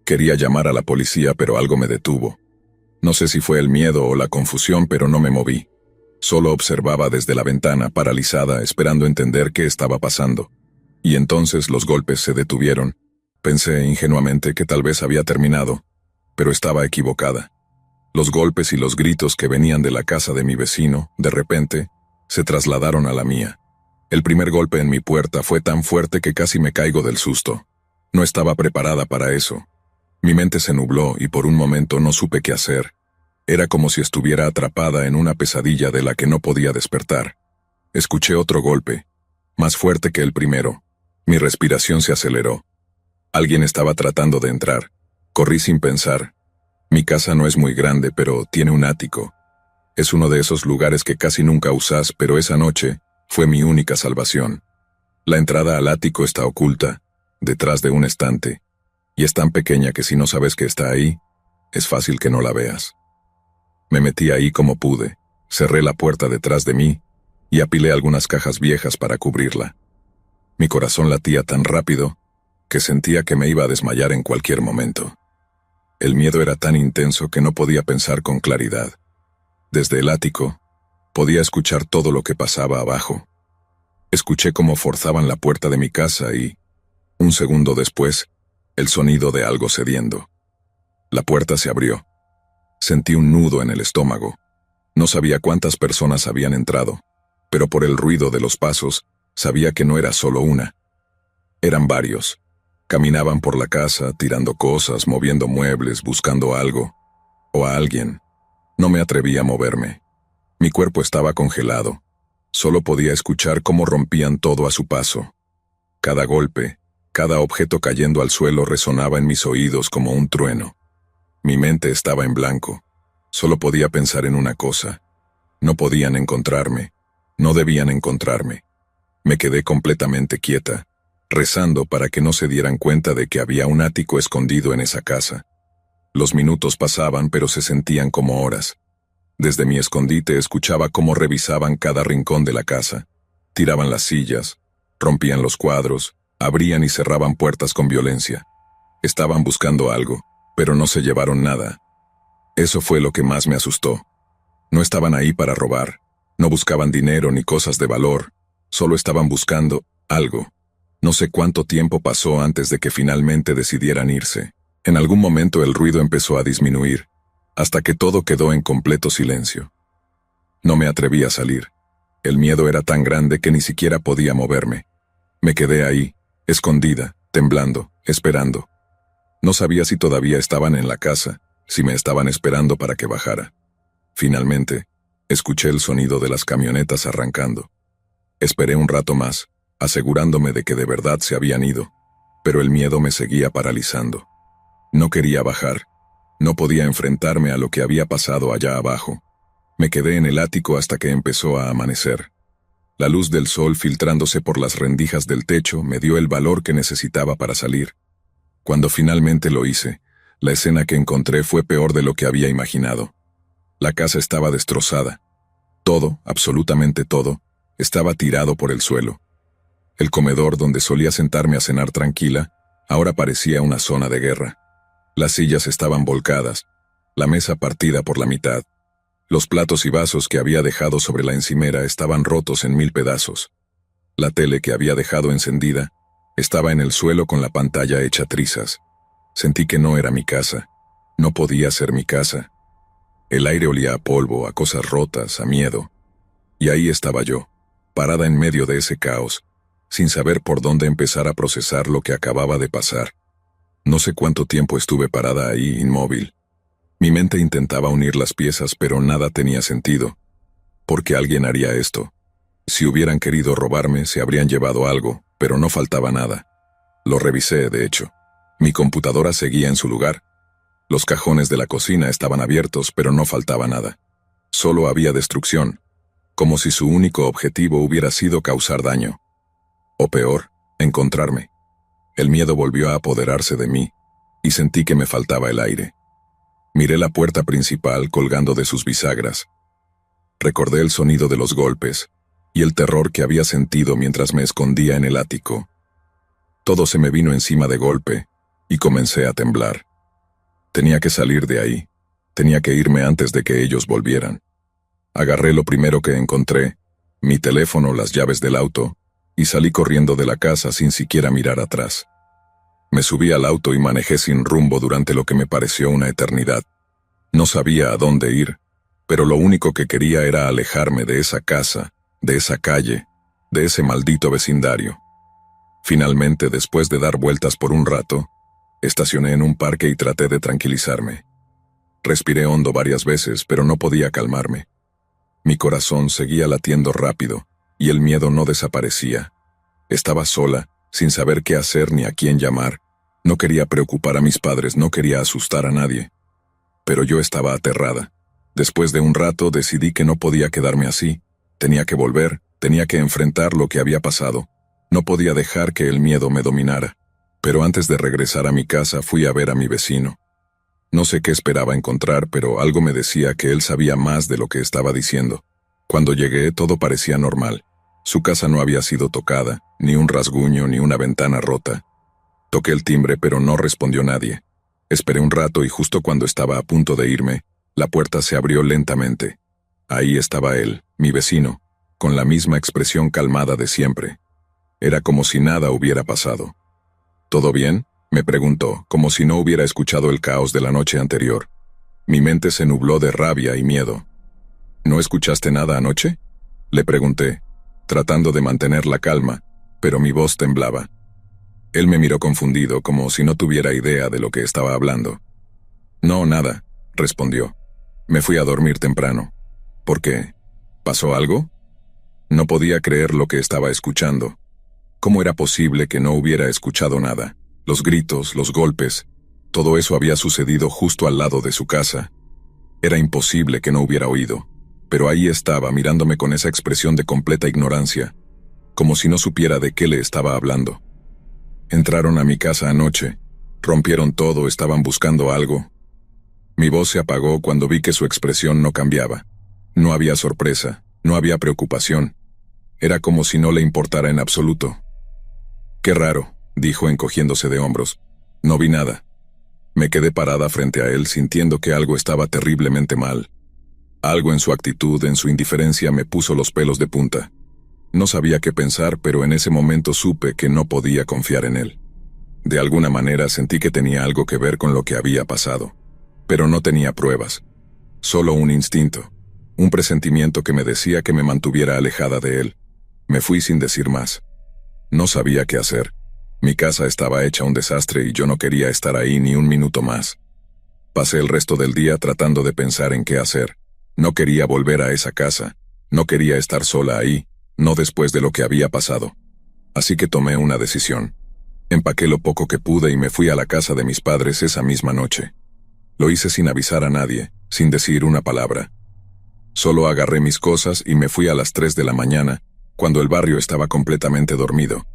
Quería llamar a la policía, pero algo me detuvo. No sé si fue el miedo o la confusión, pero no me moví. Solo observaba desde la ventana, paralizada, esperando entender qué estaba pasando. Y entonces los golpes se detuvieron. Pensé ingenuamente que tal vez había terminado, pero estaba equivocada. Los golpes y los gritos que venían de la casa de mi vecino, de repente, se trasladaron a la mía. El primer golpe en mi puerta fue tan fuerte que casi me caigo del susto. No estaba preparada para eso. Mi mente se nubló y por un momento no supe qué hacer. Era como si estuviera atrapada en una pesadilla de la que no podía despertar. Escuché otro golpe, más fuerte que el primero. Mi respiración se aceleró. Alguien estaba tratando de entrar. Corrí sin pensar. Mi casa no es muy grande, pero tiene un ático. Es uno de esos lugares que casi nunca usas, pero esa noche fue mi única salvación. La entrada al ático está oculta, detrás de un estante, y es tan pequeña que si no sabes que está ahí, es fácil que no la veas. Me metí ahí como pude, cerré la puerta detrás de mí y apilé algunas cajas viejas para cubrirla. Mi corazón latía tan rápido que sentía que me iba a desmayar en cualquier momento. El miedo era tan intenso que no podía pensar con claridad. Desde el ático, podía escuchar todo lo que pasaba abajo. Escuché cómo forzaban la puerta de mi casa y, un segundo después, el sonido de algo cediendo. La puerta se abrió. Sentí un nudo en el estómago. No sabía cuántas personas habían entrado, pero por el ruido de los pasos, sabía que no era solo una. Eran varios. Caminaban por la casa, tirando cosas, moviendo muebles, buscando algo. O a alguien. No me atreví a moverme. Mi cuerpo estaba congelado. Solo podía escuchar cómo rompían todo a su paso. Cada golpe, cada objeto cayendo al suelo resonaba en mis oídos como un trueno. Mi mente estaba en blanco. Solo podía pensar en una cosa. No podían encontrarme. No debían encontrarme. Me quedé completamente quieta, rezando para que no se dieran cuenta de que había un ático escondido en esa casa. Los minutos pasaban, pero se sentían como horas. Desde mi escondite escuchaba cómo revisaban cada rincón de la casa. Tiraban las sillas, rompían los cuadros, abrían y cerraban puertas con violencia. Estaban buscando algo, pero no se llevaron nada. Eso fue lo que más me asustó. No estaban ahí para robar, no buscaban dinero ni cosas de valor, solo estaban buscando algo. No sé cuánto tiempo pasó antes de que finalmente decidieran irse. En algún momento el ruido empezó a disminuir, hasta que todo quedó en completo silencio. No me atreví a salir. El miedo era tan grande que ni siquiera podía moverme. Me quedé ahí, escondida, temblando, esperando. No sabía si todavía estaban en la casa, si me estaban esperando para que bajara. Finalmente, escuché el sonido de las camionetas arrancando. Esperé un rato más, asegurándome de que de verdad se habían ido, pero el miedo me seguía paralizando. No quería bajar. No podía enfrentarme a lo que había pasado allá abajo. Me quedé en el ático hasta que empezó a amanecer. La luz del sol filtrándose por las rendijas del techo me dio el valor que necesitaba para salir. Cuando finalmente lo hice, la escena que encontré fue peor de lo que había imaginado. La casa estaba destrozada. Todo, absolutamente todo, estaba tirado por el suelo. El comedor donde solía sentarme a cenar tranquila, ahora parecía una zona de guerra. Las sillas estaban volcadas, la mesa partida por la mitad. Los platos y vasos que había dejado sobre la encimera estaban rotos en 1000 pedazos. La tele que había dejado encendida estaba en el suelo con la pantalla hecha trizas. Sentí que no era mi casa. No podía ser mi casa. El aire olía a polvo, a cosas rotas, a miedo. Y ahí estaba yo, parada en medio de ese caos, sin saber por dónde empezar a procesar lo que acababa de pasar. No sé cuánto tiempo estuve parada ahí, inmóvil. Mi mente intentaba unir las piezas, pero nada tenía sentido. ¿Por qué alguien haría esto? Si hubieran querido robarme, se habrían llevado algo, pero no faltaba nada. Lo revisé, de hecho. Mi computadora seguía en su lugar. Los cajones de la cocina estaban abiertos, pero no faltaba nada. Solo había destrucción, como si su único objetivo hubiera sido causar daño. O peor, encontrarme. El miedo volvió a apoderarse de mí, y sentí que me faltaba el aire. Miré la puerta principal colgando de sus bisagras. Recordé el sonido de los golpes, y el terror que había sentido mientras me escondía en el ático. Todo se me vino encima de golpe, y comencé a temblar. Tenía que salir de ahí. Tenía que irme antes de que ellos volvieran. Agarré lo primero que encontré, mi teléfono, las llaves del auto, y salí corriendo de la casa sin siquiera mirar atrás. Me subí al auto y manejé sin rumbo durante lo que me pareció una eternidad. No sabía a dónde ir, pero lo único que quería era alejarme de esa casa, de esa calle, de ese maldito vecindario. Finalmente, después de dar vueltas por un rato, estacioné en un parque y traté de tranquilizarme. Respiré hondo varias veces, pero no podía calmarme. Mi corazón seguía latiendo rápido, y el miedo no desaparecía. Estaba sola, sin saber qué hacer ni a quién llamar. No quería preocupar a mis padres, no quería asustar a nadie. Pero yo estaba aterrada. Después de un rato decidí que no podía quedarme así. Tenía que volver, tenía que enfrentar lo que había pasado. No podía dejar que el miedo me dominara. Pero antes de regresar a mi casa fui a ver a mi vecino. No sé qué esperaba encontrar, pero algo me decía que él sabía más de lo que estaba diciendo. Cuando llegué, todo parecía normal. Su casa no había sido tocada, ni un rasguño, ni una ventana rota. Toqué el timbre, pero no respondió nadie. Esperé un rato y justo cuando estaba a punto de irme, la puerta se abrió lentamente. Ahí estaba él, mi vecino, con la misma expresión calmada de siempre. Era como si nada hubiera pasado. ¿Todo bien?, me preguntó, como si no hubiera escuchado el caos de la noche anterior. Mi mente se nubló de rabia y miedo. ¿No escuchaste nada anoche?, le pregunté, tratando de mantener la calma, pero mi voz temblaba. Él me miró confundido, como si no tuviera idea de lo que estaba hablando. No, nada, respondió. Me fui a dormir temprano. ¿Por qué? ¿Pasó algo? No podía creer lo que estaba escuchando. ¿Cómo era posible que no hubiera escuchado nada? Los gritos, los golpes, todo eso había sucedido justo al lado de su casa. Era imposible que no hubiera oído, pero ahí estaba mirándome con esa expresión de completa ignorancia, como si no supiera de qué le estaba hablando. Entraron a mi casa anoche, rompieron todo, estaban buscando algo. Mi voz se apagó cuando vi que su expresión no cambiaba. No había sorpresa, no había preocupación. Era como si no le importara en absoluto. «Qué raro», dijo encogiéndose de hombros. «No vi nada». Me quedé parada frente a él sintiendo que algo estaba terriblemente mal. Algo en su actitud, en su indiferencia me puso los pelos de punta. No sabía qué pensar, pero en ese momento supe que no podía confiar en él. De alguna manera sentí que tenía algo que ver con lo que había pasado. Pero no tenía pruebas. Solo un instinto. Un presentimiento que me decía que me mantuviera alejada de él. Me fui sin decir más. No sabía qué hacer. Mi casa estaba hecha un desastre y yo no quería estar ahí ni un minuto más. Pasé el resto del día tratando de pensar en qué hacer. No quería volver a esa casa. No quería estar sola ahí, no después de lo que había pasado. Así que tomé una decisión. Empaqué lo poco que pude y me fui a la casa de mis padres esa misma noche. Lo hice sin avisar a nadie, sin decir una palabra. Solo agarré mis cosas y me fui a las 3 de la mañana, cuando el barrio estaba completamente dormido.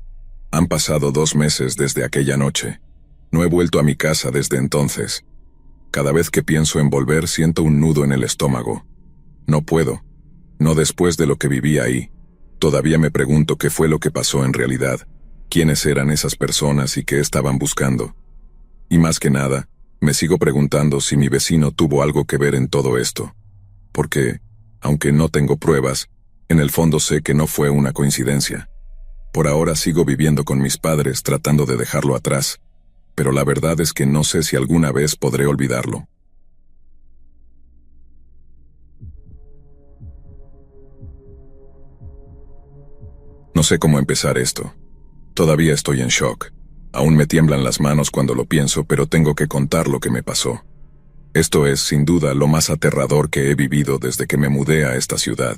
Han pasado 2 meses desde aquella noche. No he vuelto a mi casa desde entonces. Cada vez que pienso en volver siento un nudo en el estómago. No puedo. No después de lo que viví ahí. Todavía me pregunto qué fue lo que pasó en realidad, quiénes eran esas personas y qué estaban buscando. Y más que nada, me sigo preguntando si mi vecino tuvo algo que ver en todo esto. Porque, aunque no tengo pruebas, en el fondo sé que no fue una coincidencia. Por ahora sigo viviendo con mis padres tratando de dejarlo atrás, pero la verdad es que no sé si alguna vez podré olvidarlo. No sé cómo empezar esto. Todavía estoy en shock. Aún me tiemblan las manos cuando lo pienso, pero tengo que contar lo que me pasó. Esto es, sin duda, lo más aterrador que he vivido desde que me mudé a esta ciudad.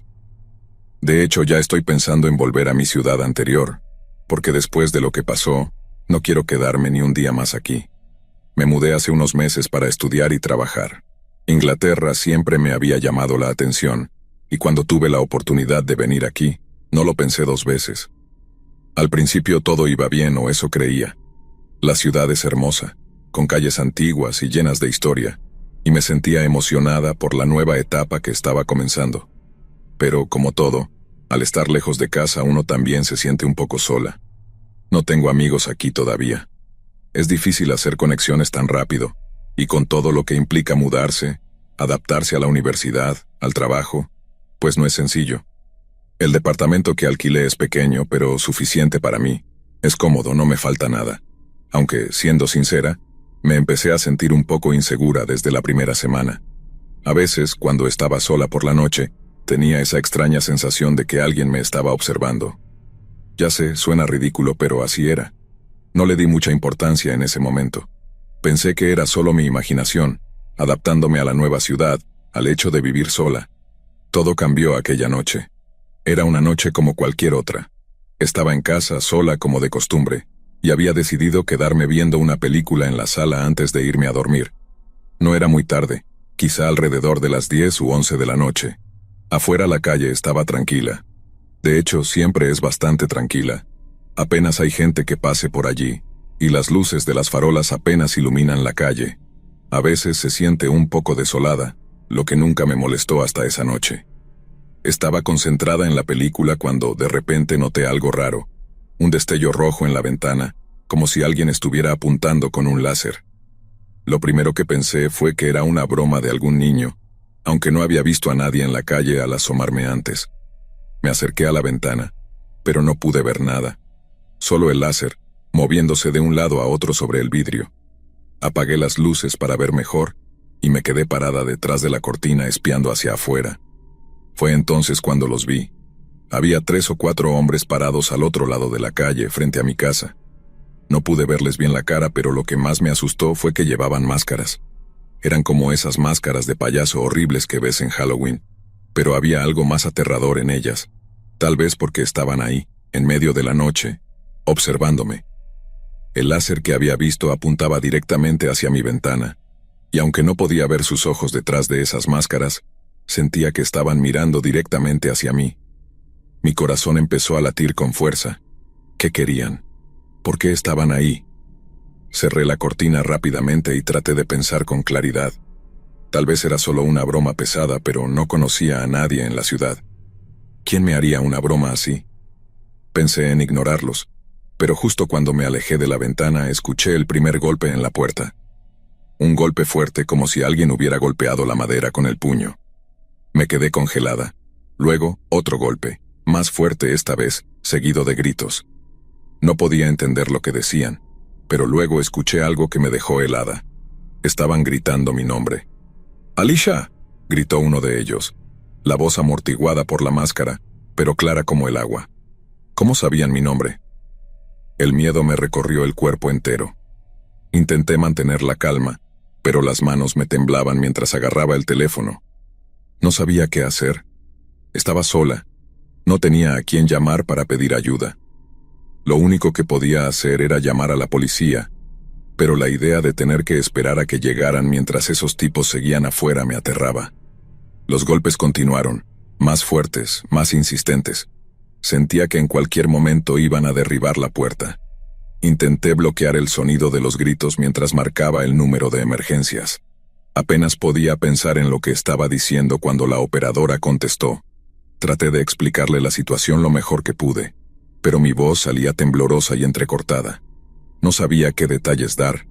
De hecho, ya estoy pensando en volver a mi ciudad anterior, porque después de lo que pasó, no quiero quedarme ni un día más aquí. Me mudé hace unos meses para estudiar y trabajar. Inglaterra siempre me había llamado la atención, y cuando tuve la oportunidad de venir aquí, no lo pensé 2 veces. Al principio todo iba bien, o eso creía. La ciudad es hermosa, con calles antiguas y llenas de historia, y me sentía emocionada por la nueva etapa que estaba comenzando. Pero, como todo, al estar lejos de casa uno también se siente un poco sola. No tengo amigos aquí todavía. Es difícil hacer conexiones tan rápido, y con todo lo que implica mudarse, adaptarse a la universidad, al trabajo, pues no es sencillo. El departamento que alquilé es pequeño, pero suficiente para mí. Es cómodo, no me falta nada. Aunque, siendo sincera, me empecé a sentir un poco insegura desde la primera semana. A veces, cuando estaba sola por la noche, tenía esa extraña sensación de que alguien me estaba observando. Ya sé, suena ridículo, pero así era. No le di mucha importancia en ese momento. Pensé que era solo mi imaginación, adaptándome a la nueva ciudad, al hecho de vivir sola. Todo cambió aquella noche. Era una noche como cualquier otra. Estaba en casa, sola como de costumbre, y había decidido quedarme viendo una película en la sala antes de irme a dormir. No era muy tarde, quizá alrededor de las 10 u 11 de la noche. Afuera la calle estaba tranquila. De hecho, siempre es bastante tranquila. Apenas hay gente que pase por allí, y las luces de las farolas apenas iluminan la calle. A veces se siente un poco desolada, lo que nunca me molestó hasta esa noche. Estaba concentrada en la película cuando de repente noté algo raro, un destello rojo en la ventana, como si alguien estuviera apuntando con un láser. Lo primero que pensé fue que era una broma de algún niño, aunque no había visto a nadie en la calle al asomarme antes. Me acerqué a la ventana, pero no pude ver nada. Solo el láser, moviéndose de un lado a otro sobre el vidrio. Apagué las luces para ver mejor, y me quedé parada detrás de la cortina espiando hacia afuera. Fue entonces cuando los vi. Había 3 o 4 hombres parados al otro lado de la calle, frente a mi casa. No pude verles bien la cara, pero lo que más me asustó fue que llevaban máscaras. Eran como esas máscaras de payaso horribles que ves en Halloween, pero había algo más aterrador en ellas, tal vez porque estaban ahí, en medio de la noche, observándome. El láser que había visto apuntaba directamente hacia mi ventana, y aunque no podía ver sus ojos detrás de esas máscaras, sentía que estaban mirando directamente hacia mí. Mi corazón empezó a latir con fuerza. ¿Qué querían? ¿Por qué estaban ahí? Cerré la cortina rápidamente y traté de pensar con claridad. Tal vez era solo una broma pesada, pero no conocía a nadie en la ciudad. ¿Quién me haría una broma así? Pensé en ignorarlos, pero justo cuando me alejé de la ventana escuché el primer golpe en la puerta. Un golpe fuerte, como si alguien hubiera golpeado la madera con el puño. Me quedé congelada. Luego, otro golpe, más fuerte esta vez, seguido de gritos. No podía entender lo que decían, pero luego escuché algo que me dejó helada. Estaban gritando mi nombre. «¡Alicia!», gritó uno de ellos, la voz amortiguada por la máscara, pero clara como el agua. ¿Cómo sabían mi nombre? El miedo me recorrió el cuerpo entero. Intenté mantener la calma, pero las manos me temblaban mientras agarraba el teléfono. No sabía qué hacer. Estaba sola. No tenía a quién llamar para pedir ayuda. Lo único que podía hacer era llamar a la policía, pero la idea de tener que esperar a que llegaran mientras esos tipos seguían afuera me aterraba. Los golpes continuaron, más fuertes, más insistentes. Sentía que en cualquier momento iban a derribar la puerta. Intenté bloquear el sonido de los gritos mientras marcaba el número de emergencias. Apenas podía pensar en lo que estaba diciendo cuando la operadora contestó. Traté de explicarle la situación lo mejor que pude, pero mi voz salía temblorosa y entrecortada. No sabía qué detalles dar,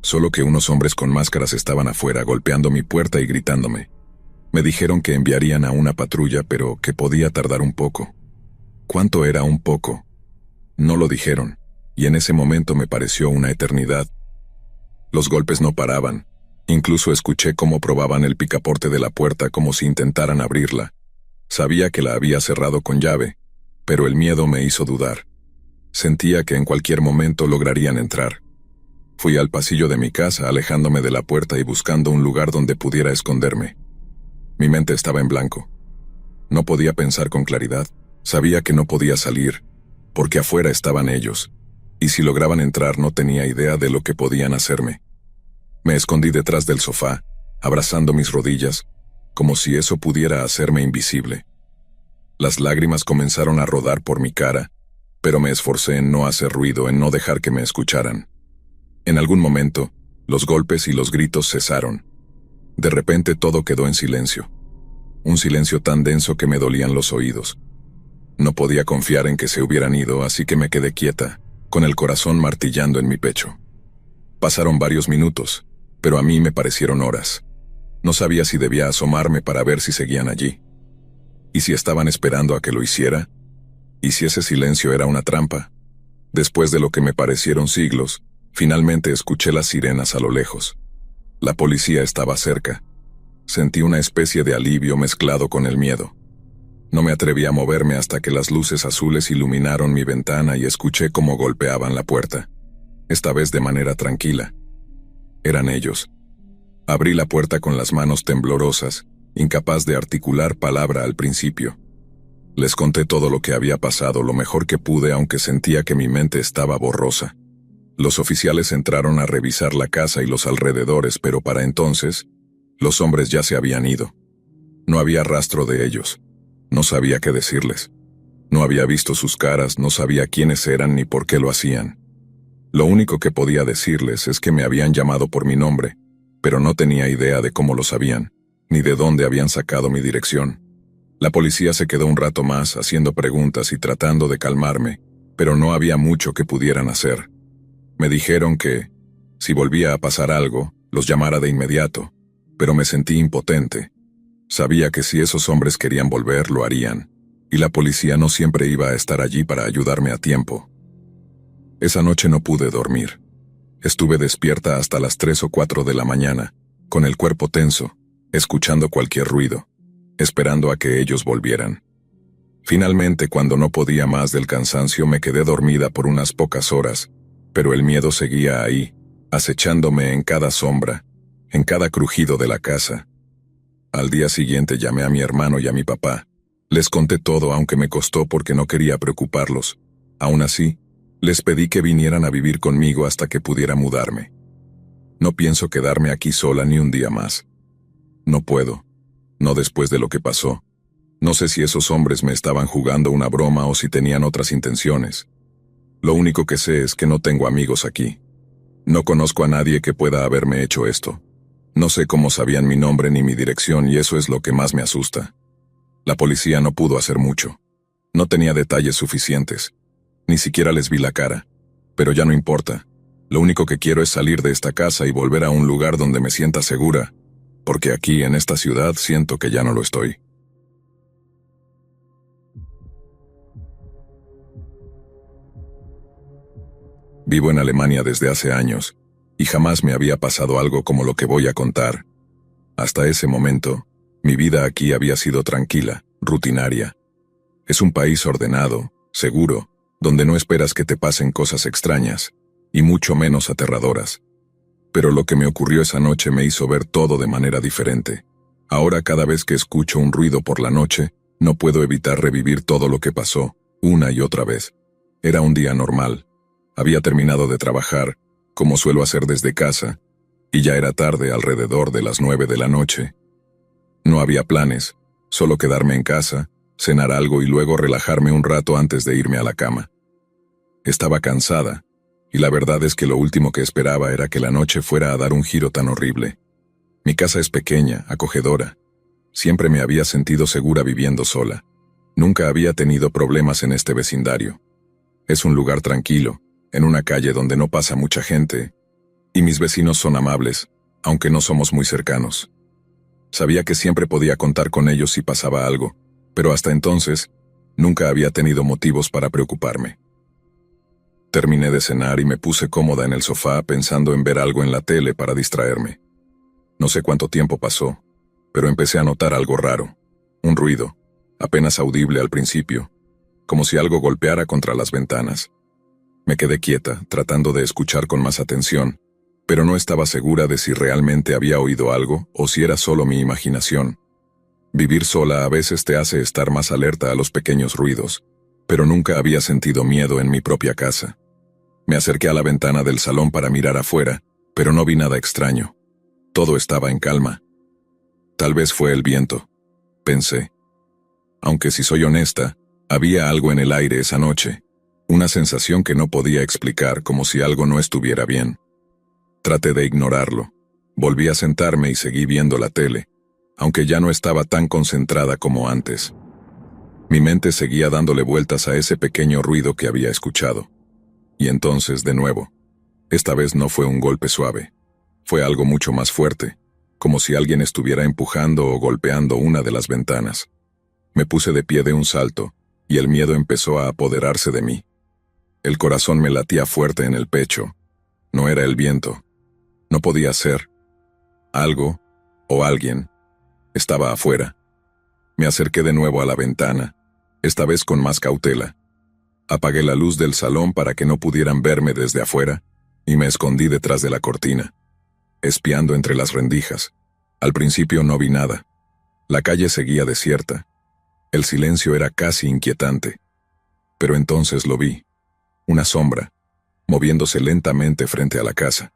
solo que unos hombres con máscaras estaban afuera golpeando mi puerta y gritándome. Me dijeron que enviarían a una patrulla, pero que podía tardar un poco. ¿Cuánto era un poco? No lo dijeron, y en ese momento me pareció una eternidad. Los golpes no paraban. Incluso escuché cómo probaban el picaporte de la puerta como si intentaran abrirla. Sabía que la había cerrado con llave, pero el miedo me hizo dudar. Sentía que en cualquier momento lograrían entrar. Fui al pasillo de mi casa, alejándome de la puerta y buscando un lugar donde pudiera esconderme. Mi mente estaba en blanco. No podía pensar con claridad. Sabía que no podía salir, porque afuera estaban ellos, y si lograban entrar no tenía idea de lo que podían hacerme. Me escondí detrás del sofá, abrazando mis rodillas, como si eso pudiera hacerme invisible. Las lágrimas comenzaron a rodar por mi cara, pero me esforcé en no hacer ruido, en no dejar que me escucharan. En algún momento, los golpes y los gritos cesaron. De repente todo quedó en silencio. Un silencio tan denso que me dolían los oídos. No podía confiar en que se hubieran ido, así que me quedé quieta, con el corazón martillando en mi pecho. Pasaron varios minutos, pero a mí me parecieron horas. No sabía si debía asomarme para ver si seguían allí. ¿Y si estaban esperando a que lo hiciera? ¿Y si ese silencio era una trampa? Después de lo que me parecieron siglos, finalmente escuché las sirenas a lo lejos. La policía estaba cerca. Sentí una especie de alivio mezclado con el miedo. No me atreví a moverme hasta que las luces azules iluminaron mi ventana y escuché cómo golpeaban la puerta. Esta vez de manera tranquila. Eran ellos. Abrí la puerta con las manos temblorosas, incapaz de articular palabra al principio. Les conté todo lo que había pasado lo mejor que pude, aunque sentía que mi mente estaba borrosa. Los oficiales entraron a revisar la casa y los alrededores, pero para entonces, los hombres ya se habían ido. No había rastro de ellos. No sabía qué decirles. No había visto sus caras, no sabía quiénes eran ni por qué lo hacían. Lo único que podía decirles es que me habían llamado por mi nombre, pero no tenía idea de cómo lo sabían, ni de dónde habían sacado mi dirección. La policía se quedó un rato más haciendo preguntas y tratando de calmarme, pero no había mucho que pudieran hacer. Me dijeron que, si volvía a pasar algo, los llamara de inmediato, pero me sentí impotente. Sabía que si esos hombres querían volver, lo harían, y la policía no siempre iba a estar allí para ayudarme a tiempo. Esa noche no pude dormir. Estuve despierta hasta las 3 o 4 de la mañana, con el cuerpo tenso, escuchando cualquier ruido, esperando a que ellos volvieran. Finalmente, cuando no podía más del cansancio, me quedé dormida por unas pocas horas, pero el miedo seguía ahí, acechándome en cada sombra, en cada crujido de la casa. Al día siguiente llamé a mi hermano y a mi papá. Les conté todo, aunque me costó porque no quería preocuparlos. Aún así, les pedí que vinieran a vivir conmigo hasta que pudiera mudarme. No pienso quedarme aquí sola ni un día más. No puedo. No después de lo que pasó. No sé si esos hombres me estaban jugando una broma o si tenían otras intenciones. Lo único que sé es que no tengo amigos aquí. No conozco a nadie que pueda haberme hecho esto. No sé cómo sabían mi nombre ni mi dirección, y eso es lo que más me asusta. La policía no pudo hacer mucho. No tenía detalles suficientes. Ni siquiera les vi la cara. Pero ya no importa. Lo único que quiero es salir de esta casa y volver a un lugar donde me sienta segura, porque aquí en esta ciudad siento que ya no lo estoy. Vivo en Alemania desde hace años, y jamás me había pasado algo como lo que voy a contar. Hasta ese momento, mi vida aquí había sido tranquila, rutinaria. Es un país ordenado, seguro, donde no esperas que te pasen cosas extrañas, y mucho menos aterradoras. Pero lo que me ocurrió esa noche me hizo ver todo de manera diferente. Ahora cada vez que escucho un ruido por la noche, no puedo evitar revivir todo lo que pasó, una y otra vez. Era un día normal. Había terminado de trabajar, como suelo hacer desde casa, y ya era tarde, alrededor de las 9 de la noche. No había planes, solo quedarme en casa, cenar algo y luego relajarme un rato antes de irme a la cama. Estaba cansada, y la verdad es que lo último que esperaba era que la noche fuera a dar un giro tan horrible. Mi casa es pequeña, acogedora. Siempre me había sentido segura viviendo sola. Nunca había tenido problemas en este vecindario. Es un lugar tranquilo, en una calle donde no pasa mucha gente, y mis vecinos son amables, aunque no somos muy cercanos. Sabía que siempre podía contar con ellos si pasaba algo, pero hasta entonces, nunca había tenido motivos para preocuparme. Terminé de cenar y me puse cómoda en el sofá pensando en ver algo en la tele para distraerme. No sé cuánto tiempo pasó, pero empecé a notar algo raro, un ruido, apenas audible al principio, como si algo golpeara contra las ventanas. Me quedé quieta, tratando de escuchar con más atención, pero no estaba segura de si realmente había oído algo o si era solo mi imaginación. Vivir sola a veces te hace estar más alerta a los pequeños ruidos, pero nunca había sentido miedo en mi propia casa. Me acerqué a la ventana del salón para mirar afuera, pero no vi nada extraño. Todo estaba en calma. Tal vez fue el viento, pensé. Aunque si soy honesta, había algo en el aire esa noche, una sensación que no podía explicar, como si algo no estuviera bien. Traté de ignorarlo. Volví a sentarme y seguí viendo la tele, aunque ya no estaba tan concentrada como antes. Mi mente seguía dándole vueltas a ese pequeño ruido que había escuchado. Y entonces, de nuevo, esta vez no fue un golpe suave. Fue algo mucho más fuerte, como si alguien estuviera empujando o golpeando una de las ventanas. Me puse de pie de un salto, y el miedo empezó a apoderarse de mí. El corazón me latía fuerte en el pecho. No era el viento. No podía ser. Algo, o alguien, estaba afuera. Me acerqué de nuevo a la ventana, esta vez con más cautela. Apagué la luz del salón para que no pudieran verme desde afuera, y me escondí detrás de la cortina, espiando entre las rendijas. Al principio no vi nada. La calle seguía desierta. El silencio era casi inquietante. Pero entonces lo vi. Una sombra, moviéndose lentamente frente a la casa.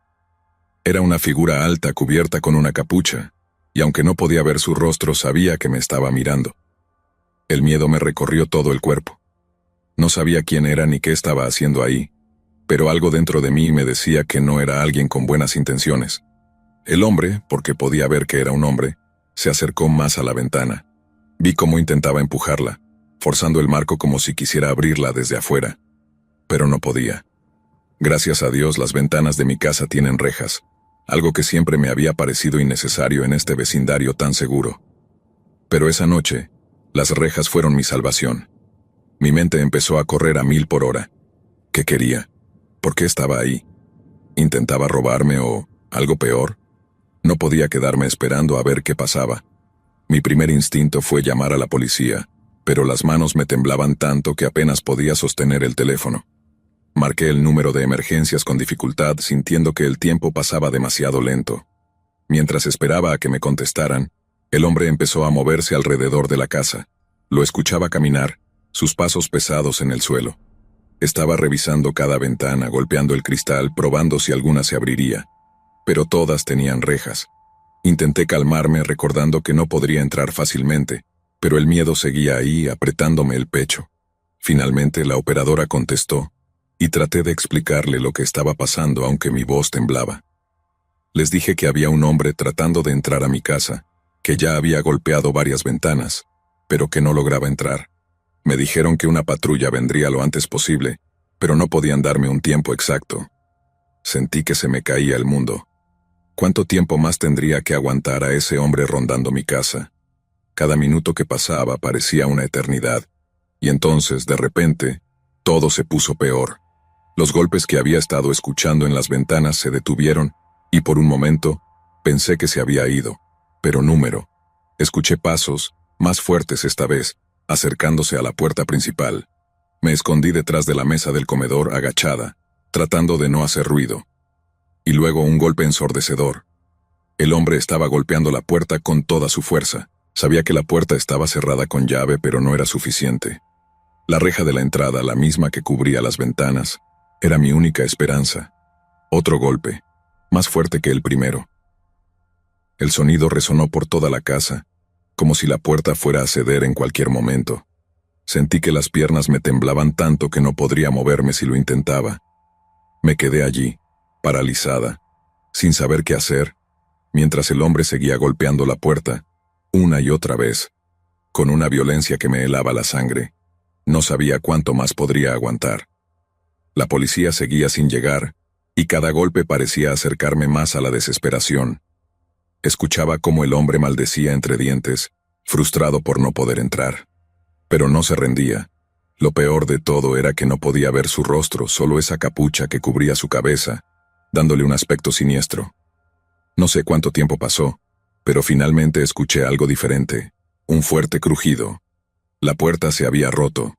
Era una figura alta cubierta con una capucha, y aunque no podía ver su rostro, sabía que me estaba mirando. El miedo me recorrió todo el cuerpo. No sabía quién era ni qué estaba haciendo ahí, pero algo dentro de mí me decía que no era alguien con buenas intenciones. El hombre, porque podía ver que era un hombre, se acercó más a la ventana. Vi cómo intentaba empujarla, forzando el marco como si quisiera abrirla desde afuera. Pero no podía. Gracias a Dios las ventanas de mi casa tienen rejas, algo que siempre me había parecido innecesario en este vecindario tan seguro. Pero esa noche, las rejas fueron mi salvación. Mi mente empezó a correr a 1000 por hora. ¿Qué quería? ¿Por qué estaba ahí? ¿Intentaba robarme o algo peor? No podía quedarme esperando a ver qué pasaba. Mi primer instinto fue llamar a la policía, pero las manos me temblaban tanto que apenas podía sostener el teléfono. Marqué el número de emergencias con dificultad, sintiendo que el tiempo pasaba demasiado lento. Mientras esperaba a que me contestaran, el hombre empezó a moverse alrededor de la casa. Lo escuchaba caminar, sus pasos pesados en el suelo. Estaba revisando cada ventana, golpeando el cristal, probando si alguna se abriría. Pero todas tenían rejas. Intenté calmarme recordando que no podría entrar fácilmente, pero el miedo seguía ahí, apretándome el pecho. Finalmente la operadora contestó, y traté de explicarle lo que estaba pasando aunque mi voz temblaba. Les dije que había un hombre tratando de entrar a mi casa, que ya había golpeado varias ventanas, pero que no lograba entrar. Me dijeron que una patrulla vendría lo antes posible, pero no podían darme un tiempo exacto. Sentí que se me caía el mundo. ¿Cuánto tiempo más tendría que aguantar a ese hombre rondando mi casa? Cada minuto que pasaba parecía una eternidad, y entonces, de repente, todo se puso peor. Los golpes que había estado escuchando en las ventanas se detuvieron, y por un momento, pensé que se había ido. Pero número. Escuché pasos, más fuertes esta vez, acercándose a la puerta principal. Me escondí detrás de la mesa del comedor agachada, tratando de no hacer ruido. Y luego un golpe ensordecedor. El hombre estaba golpeando la puerta con toda su fuerza. Sabía que la puerta estaba cerrada con llave, pero no era suficiente. La reja de la entrada, la misma que cubría las ventanas, era mi única esperanza. Otro golpe, más fuerte que el primero. El sonido resonó por toda la casa, como si la puerta fuera a ceder en cualquier momento. Sentí que las piernas me temblaban tanto que no podría moverme si lo intentaba. Me quedé allí, paralizada, sin saber qué hacer, mientras el hombre seguía golpeando la puerta, una y otra vez, con una violencia que me helaba la sangre. No sabía cuánto más podría aguantar. La policía seguía sin llegar, y cada golpe parecía acercarme más a la desesperación. Escuchaba cómo el hombre maldecía entre dientes, frustrado por no poder entrar. Pero no se rendía. Lo peor de todo era que no podía ver su rostro, solo esa capucha que cubría su cabeza, dándole un aspecto siniestro. No sé cuánto tiempo pasó, pero finalmente escuché algo diferente, un fuerte crujido. La puerta se había roto.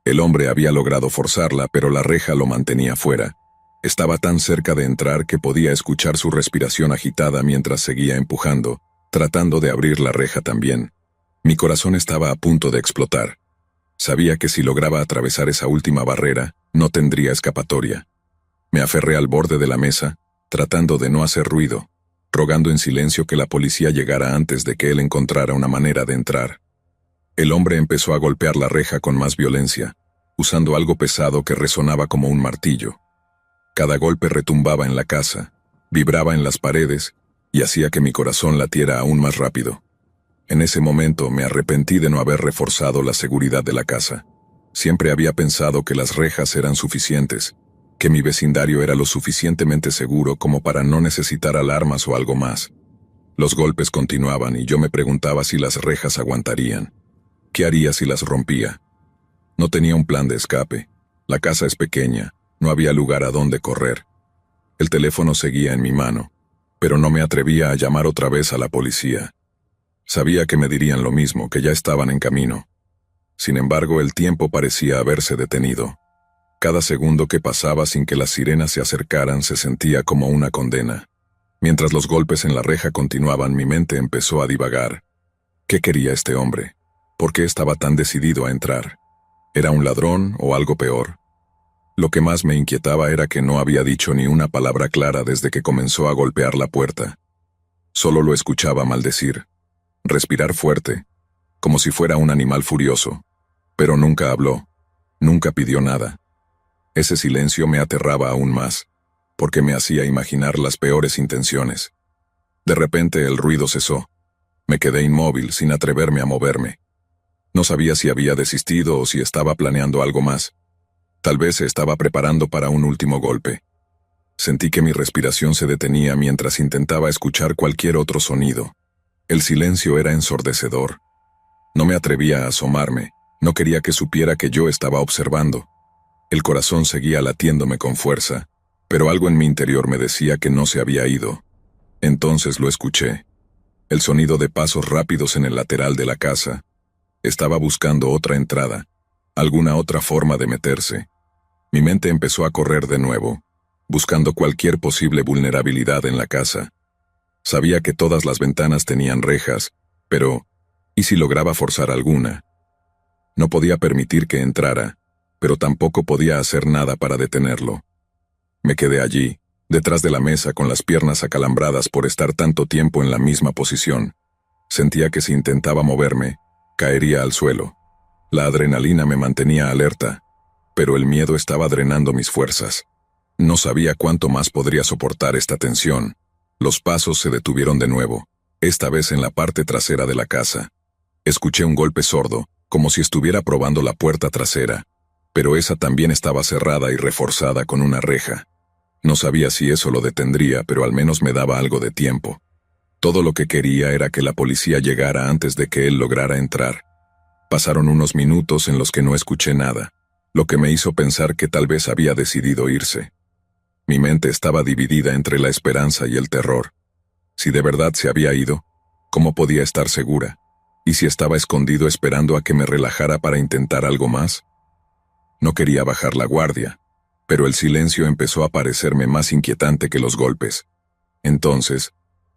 El hombre había logrado forzarla, pero la reja lo mantenía fuera. Estaba tan cerca de entrar que podía escuchar su respiración agitada mientras seguía empujando, tratando de abrir la reja también. Mi corazón estaba a punto de explotar. Sabía que si lograba atravesar esa última barrera, no tendría escapatoria. Me aferré al borde de la mesa, tratando de no hacer ruido, rogando en silencio que la policía llegara antes de que él encontrara una manera de entrar. El hombre empezó a golpear la reja con más violencia, usando algo pesado que resonaba como un martillo. Cada golpe retumbaba en la casa, vibraba en las paredes, y hacía que mi corazón latiera aún más rápido. En ese momento me arrepentí de no haber reforzado la seguridad de la casa. Siempre había pensado que las rejas eran suficientes, que mi vecindario era lo suficientemente seguro como para no necesitar alarmas o algo más. Los golpes continuaban y yo me preguntaba si las rejas aguantarían. ¿Qué haría si las rompía? No tenía un plan de escape. La casa es pequeña, no había lugar a donde correr. El teléfono seguía en mi mano, pero no me atrevía a llamar otra vez a la policía. Sabía que me dirían lo mismo, que ya estaban en camino. Sin embargo, el tiempo parecía haberse detenido. Cada segundo que pasaba sin que las sirenas se acercaran se sentía como una condena. Mientras los golpes en la reja continuaban, mi mente empezó a divagar. ¿Qué quería este hombre? ¿Por qué estaba tan decidido a entrar? ¿Era un ladrón o algo peor? Lo que más me inquietaba era que no había dicho ni una palabra clara desde que comenzó a golpear la puerta. Solo lo escuchaba maldecir, respirar fuerte, como si fuera un animal furioso. Pero nunca habló, nunca pidió nada. Ese silencio me aterraba aún más, porque me hacía imaginar las peores intenciones. De repente el ruido cesó. Me quedé inmóvil, sin atreverme a moverme. No sabía si había desistido o si estaba planeando algo más. Tal vez se estaba preparando para un último golpe. Sentí que mi respiración se detenía mientras intentaba escuchar cualquier otro sonido. El silencio era ensordecedor. No me atrevía a asomarme, no quería que supiera que yo estaba observando. El corazón seguía latiéndome con fuerza, pero algo en mi interior me decía que no se había ido. Entonces lo escuché. El sonido de pasos rápidos en el lateral de la casa. Estaba buscando otra entrada, alguna otra forma de meterse. Mi mente empezó a correr de nuevo, buscando cualquier posible vulnerabilidad en la casa. Sabía que todas las ventanas tenían rejas, pero ¿y si lograba forzar alguna? No podía permitir que entrara, pero tampoco podía hacer nada para detenerlo. Me quedé allí, detrás de la mesa con las piernas acalambradas por estar tanto tiempo en la misma posición. Sentía que si intentaba moverme, caería al suelo. La adrenalina me mantenía alerta, pero el miedo estaba drenando mis fuerzas. No sabía cuánto más podría soportar esta tensión. Los pasos se detuvieron de nuevo, esta vez en la parte trasera de la casa. Escuché un golpe sordo, como si estuviera probando la puerta trasera, pero esa también estaba cerrada y reforzada con una reja. No sabía si eso lo detendría, pero al menos me daba algo de tiempo. Todo lo que quería era que la policía llegara antes de que él lograra entrar. Pasaron unos minutos en los que no escuché nada, lo que me hizo pensar que tal vez había decidido irse. Mi mente estaba dividida entre la esperanza y el terror. Si de verdad se había ido, ¿cómo podía estar segura? ¿Y si estaba escondido esperando a que me relajara para intentar algo más? No quería bajar la guardia, pero el silencio empezó a parecerme más inquietante que los golpes. Entonces,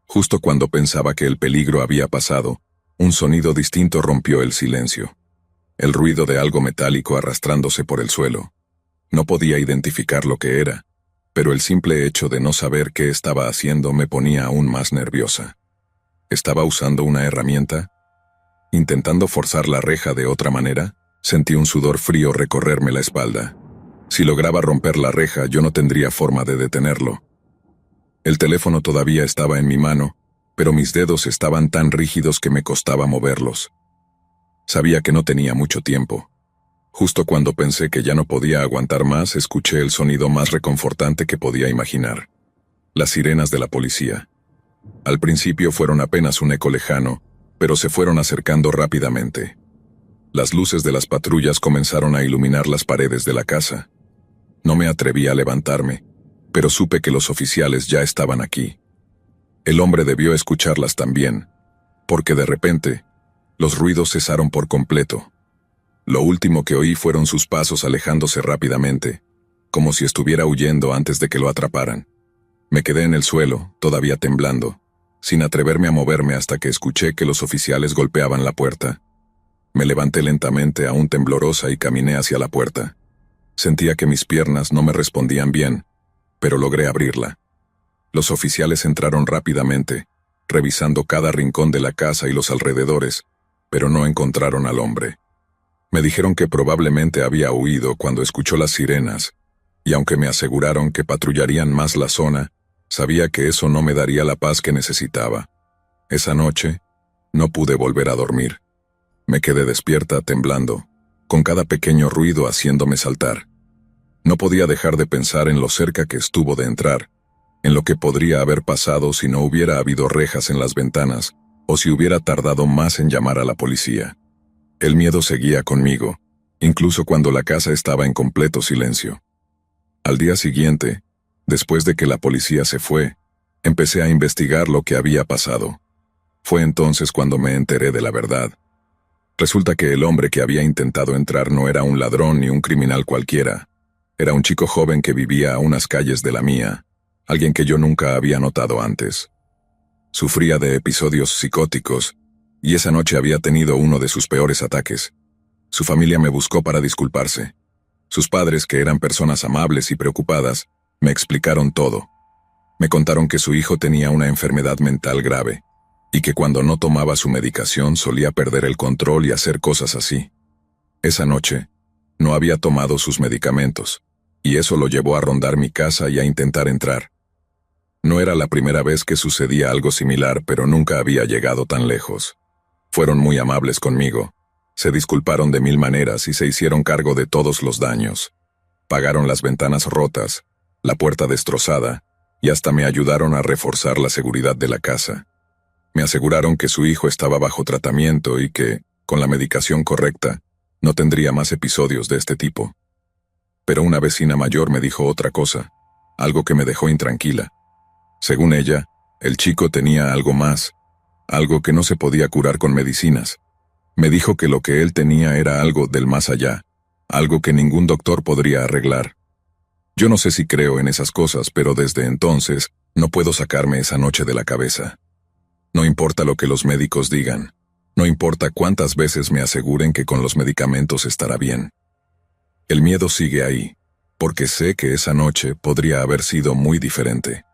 justo cuando pensaba que el peligro había pasado, un sonido distinto rompió el silencio. El ruido de algo metálico arrastrándose por el suelo. No podía identificar lo que era, pero el simple hecho de no saber qué estaba haciendo me ponía aún más nerviosa. ¿Estaba usando una herramienta? Intentando forzar la reja de otra manera, sentí un sudor frío recorrerme la espalda. Si lograba romper la reja, yo no tendría forma de detenerlo. El teléfono todavía estaba en mi mano, pero mis dedos estaban tan rígidos que me costaba moverlos. Sabía que no tenía mucho tiempo. Justo cuando pensé que ya no podía aguantar más, escuché el sonido más reconfortante que podía imaginar. Las sirenas de la policía. Al principio fueron apenas un eco lejano, pero se fueron acercando rápidamente. Las luces de las patrullas comenzaron a iluminar las paredes de la casa. No me atreví a levantarme, pero supe que los oficiales ya estaban aquí. El hombre debió escucharlas también, porque de repente, los ruidos cesaron por completo. Lo último que oí fueron sus pasos alejándose rápidamente, como si estuviera huyendo antes de que lo atraparan. Me quedé en el suelo, todavía temblando, sin atreverme a moverme hasta que escuché que los oficiales golpeaban la puerta. Me levanté lentamente, aún temblorosa, y caminé hacia la puerta. Sentía que mis piernas no me respondían bien, pero logré abrirla. Los oficiales entraron rápidamente, revisando cada rincón de la casa y los alrededores, pero no encontraron al hombre. Me dijeron que probablemente había huido cuando escuchó las sirenas, y aunque me aseguraron que patrullarían más la zona, sabía que eso no me daría la paz que necesitaba. Esa noche, no pude volver a dormir. Me quedé despierta, temblando, con cada pequeño ruido haciéndome saltar. No podía dejar de pensar en lo cerca que estuvo de entrar, en lo que podría haber pasado si no hubiera habido rejas en las ventanas, o si hubiera tardado más en llamar a la policía. El miedo seguía conmigo, incluso cuando la casa estaba en completo silencio. Al día siguiente, después de que la policía se fue, empecé a investigar lo que había pasado. Fue entonces cuando me enteré de la verdad. Resulta que el hombre que había intentado entrar no era un ladrón ni un criminal cualquiera. Era un chico joven que vivía a unas calles de la mía, alguien que yo nunca había notado antes. Sufría de episodios psicóticos, y esa noche había tenido uno de sus peores ataques. Su familia me buscó para disculparse. Sus padres, que eran personas amables y preocupadas, me explicaron todo. Me contaron que su hijo tenía una enfermedad mental grave, y que cuando no tomaba su medicación solía perder el control y hacer cosas así. Esa noche, no había tomado sus medicamentos, y eso lo llevó a rondar mi casa y a intentar entrar. No era la primera vez que sucedía algo similar, pero nunca había llegado tan lejos. Fueron muy amables conmigo. Se disculparon de mil maneras y se hicieron cargo de todos los daños. Pagaron las ventanas rotas, la puerta destrozada, y hasta me ayudaron a reforzar la seguridad de la casa. Me aseguraron que su hijo estaba bajo tratamiento y que, con la medicación correcta, no tendría más episodios de este tipo. Pero una vecina mayor me dijo otra cosa, algo que me dejó intranquila. Según ella, el chico tenía algo más, algo que no se podía curar con medicinas. Me dijo que lo que él tenía era algo del más allá, algo que ningún doctor podría arreglar. Yo no sé si creo en esas cosas, pero desde entonces no puedo sacarme esa noche de la cabeza. No importa lo que los médicos digan, no importa cuántas veces me aseguren que con los medicamentos estará bien. El miedo sigue ahí, porque sé que esa noche podría haber sido muy diferente.